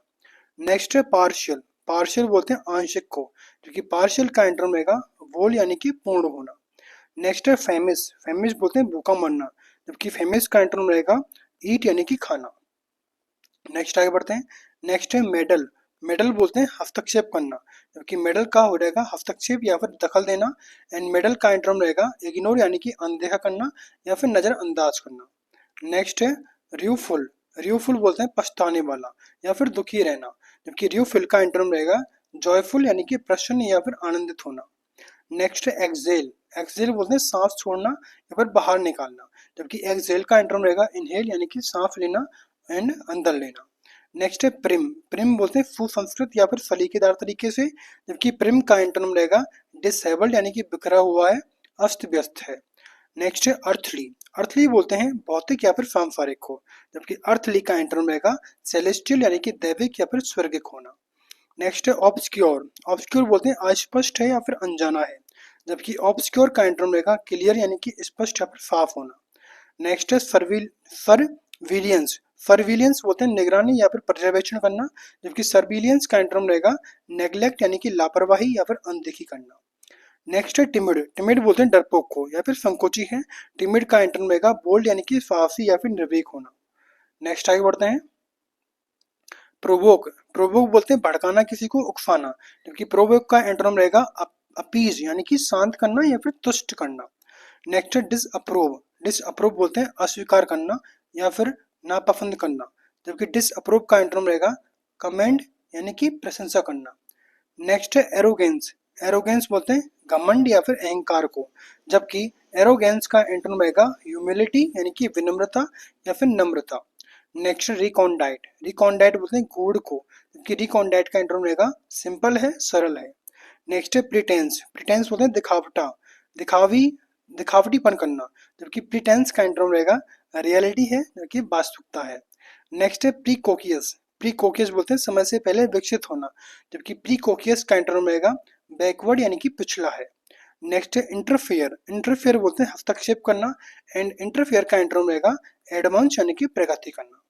Speaker 1: नेक्स्ट है पार्शियल। पार्शियल बोलते हैं आंशिक को, जबकि पार्शियल का एंटोनिम रहेगा वोल यानी कि पूर्ण होना। नेक्स्ट है फेमिस। फेमिस बोलते हैं भूखा मरना, जबकि फेमिस का एंटोनिम रहेगा ईट यानी कि खाना। नेक्स्ट आगे बढ़ते हैं। नेक्स्ट है मेडल। मेडल बोलते हैं हस्तक्षेप करना, जबकि मेडल का हो रहेगा हस्तक्षेप या फिर दखल देना, एंड मेडल का एंटोनिम रहेगा इग्नोर यानी कि अनदेखा करना या फिर नजरअंदाज करना। नेक्स्ट है रियूफुल। रियूफुल बोलते हैं पछताने वाला या फिर दुखी रहना, जबकि रियूफुल का एंटोनिम रहेगा जॉयफुल यानी कि प्रसन्न या फिर आनंदित होना। नेक्स्ट है एक्सेल। एक्सेल बोलते हैं सांस छोड़ना या फिर बाहर निकालना, जबकि एक्सेल का एंटोनिम रहेगा इनहेल यानी कि सांस लेना एंड अंदर लेना। नेक्स्ट है प्रिम। प्रिम बोलते हैं सुसंस्कृत या फिर सलीकेदार तरीके से, जबकि प्रिम का एंटोनिम रहेगा डिसेबल्ड यानी कि बिखरा हुआ है, अस्त व्यस्त है। नेक्स्ट है अर्थली। अर्थली बोलते हैं भौतिक या फिर सांसारिक को, जबकि अर्थली का एंटोनिम रहेगा सेलेस्टियल यानी कि दैविक या फिर स्वर्गिक होना। नेक्स्ट है ऑब्सक्योर। ऑब्सक्योर बोलते हैं अस्पष्ट है या फिर अनजाना है, जबकि ऑब्सक्योर का एंटोनिम रहेगा क्लियर यानी कि स्पष्ट या फिर साफ होना। नेक्स्ट है सर्विलियंस। सर्विलियंस बोलते हैं निगरानी या फिर पर्यवेक्षण करना, जबकि सर्विलियंस का एंटोनिम रहेगा नेग्लेक्ट यानी कि लापरवाही या फिर अनदेखी करना। नेक्स्ट है टिमिड। टिमिड बोलते हैं डरपोक को या फिर संकोची है, टिमिड का एंटोनिम रहेगा बोल्ड यानी कि साहसी या फिर निर्भीक होना। नेक्स्ट आगे बढ़ते हैं। प्रोवोक। प्रोवोक बोलते हैं भड़काना किसी को, उकसाना, जबकि प्रोवोक का एंटोनिम रहेगा अपीज यानी कि शांत करना या फिर तुष्ट करना। नेक्स्ट है डिसअप्रूव। डिसअप्रूव बोलते हैं अस्वीकार करना या फिर नापसंद करना, जबकि डिसअप्रूव का एंटोनिम रहेगा कमेंड यानी कि प्रशंसा करना। नेक्स्ट है एरोगेंस। एरोगेंस बोलते हैं घमंड या फिर अहंकार को, जबकि एरोगेंस का एंटोनिम रहेगा ह्यूमिलिटी यानी कि विनम्रता या फिर नम्रता। नेक्स्ट रिकॉन्डाइट। रिकॉन्डाइट बोलते हैं गूढ़ को, जबकि रिकॉन्डाइट का एंटोनिम रहेगा सिंपल है, सरल है। नेक्स्ट है प्रिटेंस। प्रिटेंस बोलते हैं दिखावटा, दिखावी, दिखावटीपन करना, जबकि प्रिटेंस का एंटोनिम रहेगा रियलिटी है जो कि वास्तविकता है। नेक्स्ट है प्रीकोकियस। प्रीकोकियस बोलते हैं समय से पहले विकसित होना, जबकि प्रीकोकियस का एंटोनिम रहेगा बैकवर्ड यानी कि पिछला है। नेक्स्ट है इंटरफेयर। इंटरफेयर बोलते हैं हस्तक्षेप करना, एंड इंटरफेयर का एंटोनिम रहेगा एडवांस यानी कि प्रगति करना।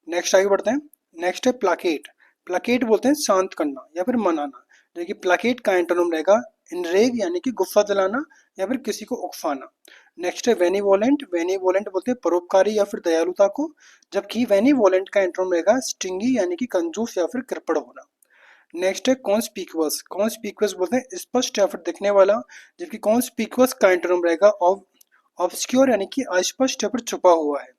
Speaker 1: नेक्स्ट आगे बढ़ते हैं। नेक्स्ट है प्लाकेट। प्लाकेट बोलते हैं शांत करना या फिर मनाना, जो कि प्लाकेट का एंटोनिम रहेगा इनरेग यानी कि गुस्सा दिलाना या फिर किसी को उकसाना। नेक्स्ट है वेनिवोलेंट। वेनिवोलेंट बोलते हैं परोपकारी या फिर दयालुता को, जबकि वेनिवोलेंट का एंटोनिम रहेगा स्टिंगी यानी कि कंजूस या फिर कृपण होना। नेक्स्ट है कॉन्स्पिक्यूअस। कॉन्स्पिक्यूअस बोलते हैं स्पष्ट या फिर दिखने वाला, जबकि कॉन्स्पिक्यूअस का एंटोनिम रहेगा ऑब्सक्योर यानी कि अस्पष्ट या फिर छुपा हुआ है।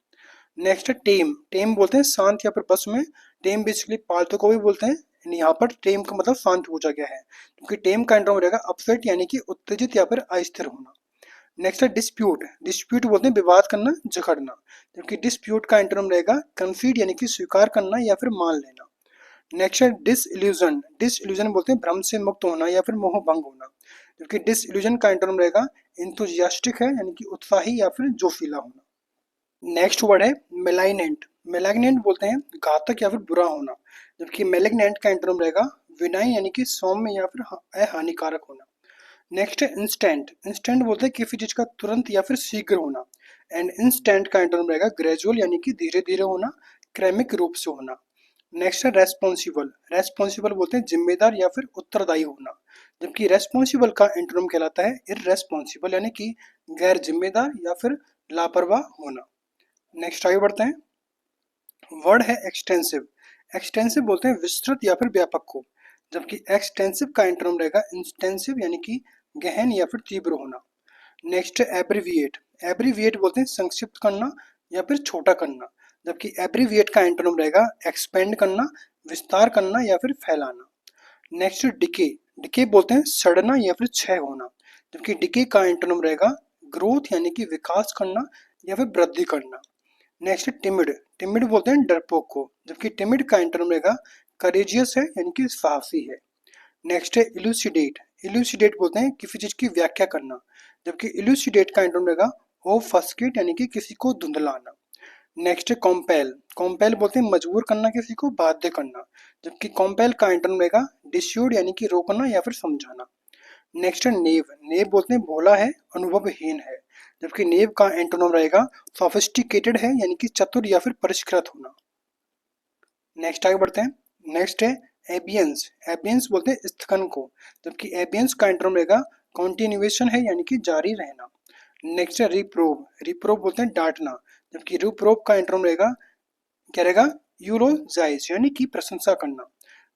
Speaker 1: नेक्स्ट है टेम। टेम बोलते हैं शांत या फिर बस में। टेम बेसिकली पालतू को भी बोलते हैं, यहाँ पर टेम का मतलब शांत पूछा गया है, क्योंकि टेम का एंटोनिम रहेगा अपसेट यानी कि उत्तेजित या फिर अस्थिर होना। नेक्स्ट है डिस्प्यूट। डिस्प्यूट बोलते हैं विवाद करना, झगड़ना, जबकि डिस्प्यूट का एंटोनिम रहेगा कंसीड यानी कि स्वीकार करना या फिर मान लेना। नेक्स्ट है डिसइल्यूजन। डिसइल्यूजन बोलते हैं भ्रम से मुक्त होना या फिर मोह भंग होना, जबकि डिसइल्यूजन का एंटोनिम रहेगा इंथुजियास्टिक है यानी कि उत्साही या फिर जोशीला होना। नेक्स्ट वर्ड है मेलाइनेंट। मेलाग्नेंट बोलते हैं घातक या फिर बुरा होना, जबकि मेलिग्नेंट का एंटोनिम रहेगा विनाई यानी कि सौम्य या फिर हानिकारक होना। नेक्स्ट है इंस्टेंट। इंस्टेंट बोलते हैं किसी चीज का तुरंत या फिर शीघ्र होना, एंड इंस्टेंट का एंटोनिम रहेगा ग्रेजुअल यानी कि धीरे धीरे होना, क्रमिक रूप से होना। नेक्स्ट है रेस्पॉन्सिबल। रेस्पॉन्सिबल बोलते हैं जिम्मेदार या फिर उत्तरदायी होना, जबकि रेस्पॉन्सिबल का एंटोनिम कहलाता है इररेस्पॉन्सिबल यानी कि गैर जिम्मेदार या फिर लापरवाह होना। नेक्स्ट आगे बढ़ते हैं। वर्ड है एक्सटेंसिव। एक्सटेंसिव बोलते हैं विस्तृत या फिर व्यापक को, जबकि एक्सटेंसिव का एंटोनिम रहेगा इंटेंसिव यानी कि गहन या फिर तीव्र होना। नेक्स्ट है एब्रीविएट। एब्रीविएट बोलते हैं संक्षिप्त करना या फिर छोटा करना, जबकि एब्रीविएट का एंटोनिम रहेगा एक्सपेंड करना, विस्तार करना या फिर फैलाना। Next decay. डिके बोलते हैं सड़ना या फिर क्षय होना, जबकि डिके का एंटोनिम रहेगा ग्रोथ यानी कि विकास करना या फिर वृद्धि करना। Next timid. टिमिड बोलते हैं डरपोक को, जबकि टिमिड का एंटोनिम रहेगा करेजियस है यानी कि साहसी है। नेक्स्ट है इलूसिडेट। इलूसिडेट बोलते हैं किसी चीज की व्याख्या करना, जबकि इलूसिडेट का एंटोनिम रहेगा ऑफस्केट यानी कि किसी को धुंधलाना। नेक्स्ट है कॉम्पेल। कॉम्पेल बोलते हैं मजबूर करना, किसी को बाध्य करना, जबकि कॉम्पेल का एंटोनिम रहेगा डिस्यूड यानी कि रोकना या फिर समझाना। नेक्स्ट है नेव। नेव बोलते हैं भोला है, अनुभवहीन है, जबकि नेव का एंटोनिम रहेगा सोफिस्टिकेटेड है यानी कि चतुर या फिर परिष्कृत होना। नेक्स्ट आगे बढ़ते हैं। नेक्स्ट है एबियंस। एबियंस बोलते हैं स्थगन को, जबकि एबियंस का एंटोनिम रहेगा कॉन्टिन्यूएशन है यानी कि जारी रहना। नेक्स्ट है रिप्रोव। रिप्रोव बोलते हैं डांटना, जबकि रिप्रोव का एंटोनिम रहेगा क्या रहेगा यूलोजाइज यानी कि प्रशंसा करना।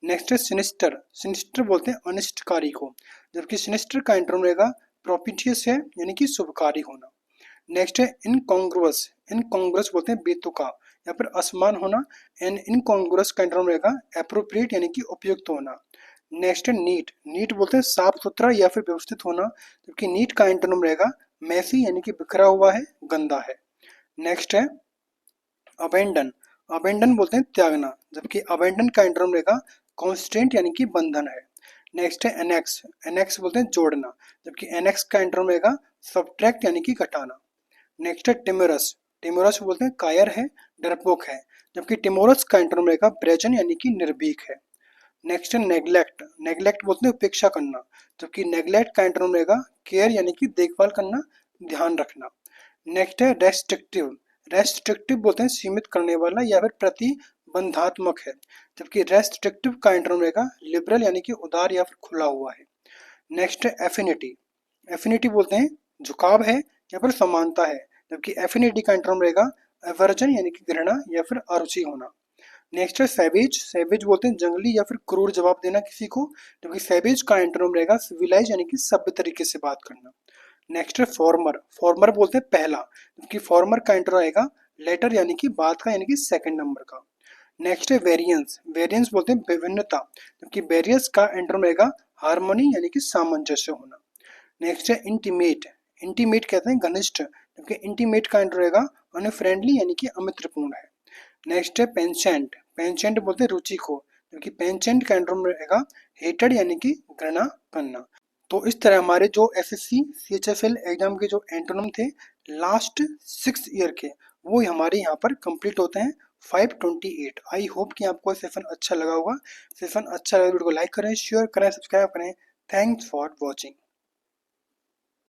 Speaker 1: नेक्स्ट है सिनिस्टर। सिनिस्टर बोलते हैं अनिष्टकारी को, जबकि सिनिस्टर का एंटोनिम रहेगा प्रोपिटियस है यानी कि शुभकारी होना। नेक्स्ट है इनकॉन्ग्रुअस। इनकॉन्ग्रुअस बोलते हैं बेतुका या फिर असमान होना, एंड इनकॉन्ग्रुअस का एंटोनिम रहेगा एप्रोप्रिएट यानी कि उपयुक्त होना। नेक्स्ट है नीट। नीट बोलते हैं साफ सुथरा या फिर व्यवस्थित होना, जबकि नीट का एंटोनिम रहेगा मैसी यानी कि बिखरा हुआ है, गंदा है। नेक्स्ट है अबेंडन। अबेंडन बोलते हैं त्यागना, जबकि अबेंडन का एंटोनिम रहेगा कॉन्स्टेंट यानी कि बंधन है। नेक्स्ट है एनेक्स। एनेक्स बोलते हैं जोड़ना, जबकि एनेक्स का एंटोनिम रहेगा सब्ट्रैक्ट यानी कि घटाना। नेक्स्ट है टिमोरस। टिमोरस बोलते हैं कायर है, डरपोक है, जबकि टिमोरस का एंटोनिम रहेगा ब्रेजन यानी कि निर्भीक है। नेक्स्ट है नेग्लेक्ट। नेग्लेक्ट बोलते हैं उपेक्षा करना, जबकि नेग्लेक्ट का एंटोनिम रहेगा केयर यानी कि देखभाल करना, ध्यान रखना। नेक्स्ट है रेस्ट्रिक्टिव। रेस्ट्रिक्टिव बोलते हैं सीमित करने वाला या फिर प्रतिबंधात्मक है, जबकि रेस्ट्रिक्टिव का एंटोनिम रहेगा लिबरल यानी कि उदार या फिर खुला हुआ है। नेक्स्ट है एफिनिटी। एफिनिटी बोलते हैं झुकाव है या फिर समानता है, जबकि एफिनिटी का एंटोनिम रहेगा एवर्जन यानी कि घृणा या फिर अरुचि होना। नेक्स्ट है सैवेज। सैवेज बोलते हैं जंगली या फिर क्रूर जवाब देना किसी को, जबकि सैवेज का एंटोनिम रहेगा सिविलाइज यानी कि सभ्य तरीके से बात करना। नेक्स्ट है फॉर्मर। फॉर्मर बोलते हैं पहला, जबकि फॉर्मर का एंटोनिम रहेगा लेटर यानी कि बात का यानी कि सेकंड नंबर का। नेक्स्ट है वेरिएंस। वेरिएंस बोलते हैं विभिन्नता, जबकि वेरियस का एंटोनिम रहेगा हार्मोनी यानी कि सामंजस्य होना। नेक्स्ट है इंटीमेट। इंटीमेट कहते हैं घनिष्ठ, जबकि इंटीमेट का एंटोनिम रहेगा अनफ्रेंडली यानी कि अमित्रपूर्ण है। नेक्स्ट है पेंशेंट। पेंशेंट बोलते हैं रुचि को, जबकि पेंशेंट का एंटोनिम रहेगा हेटेड यानी कि घृणा करना। तो इस तरह हमारे जो एसएससी सीएचएसएल एग्जाम के जो एंटोनिम थे लास्ट 6 ईयर के, वो हमारे यहाँ पर कंप्लीट होते हैं 528। आई होप कि आपको सेशन अच्छा लगा होगा। सेशन अच्छा लगा वीडियो को लाइक करें, शेयर करें, सब्सक्राइब करें। Thanks for watching.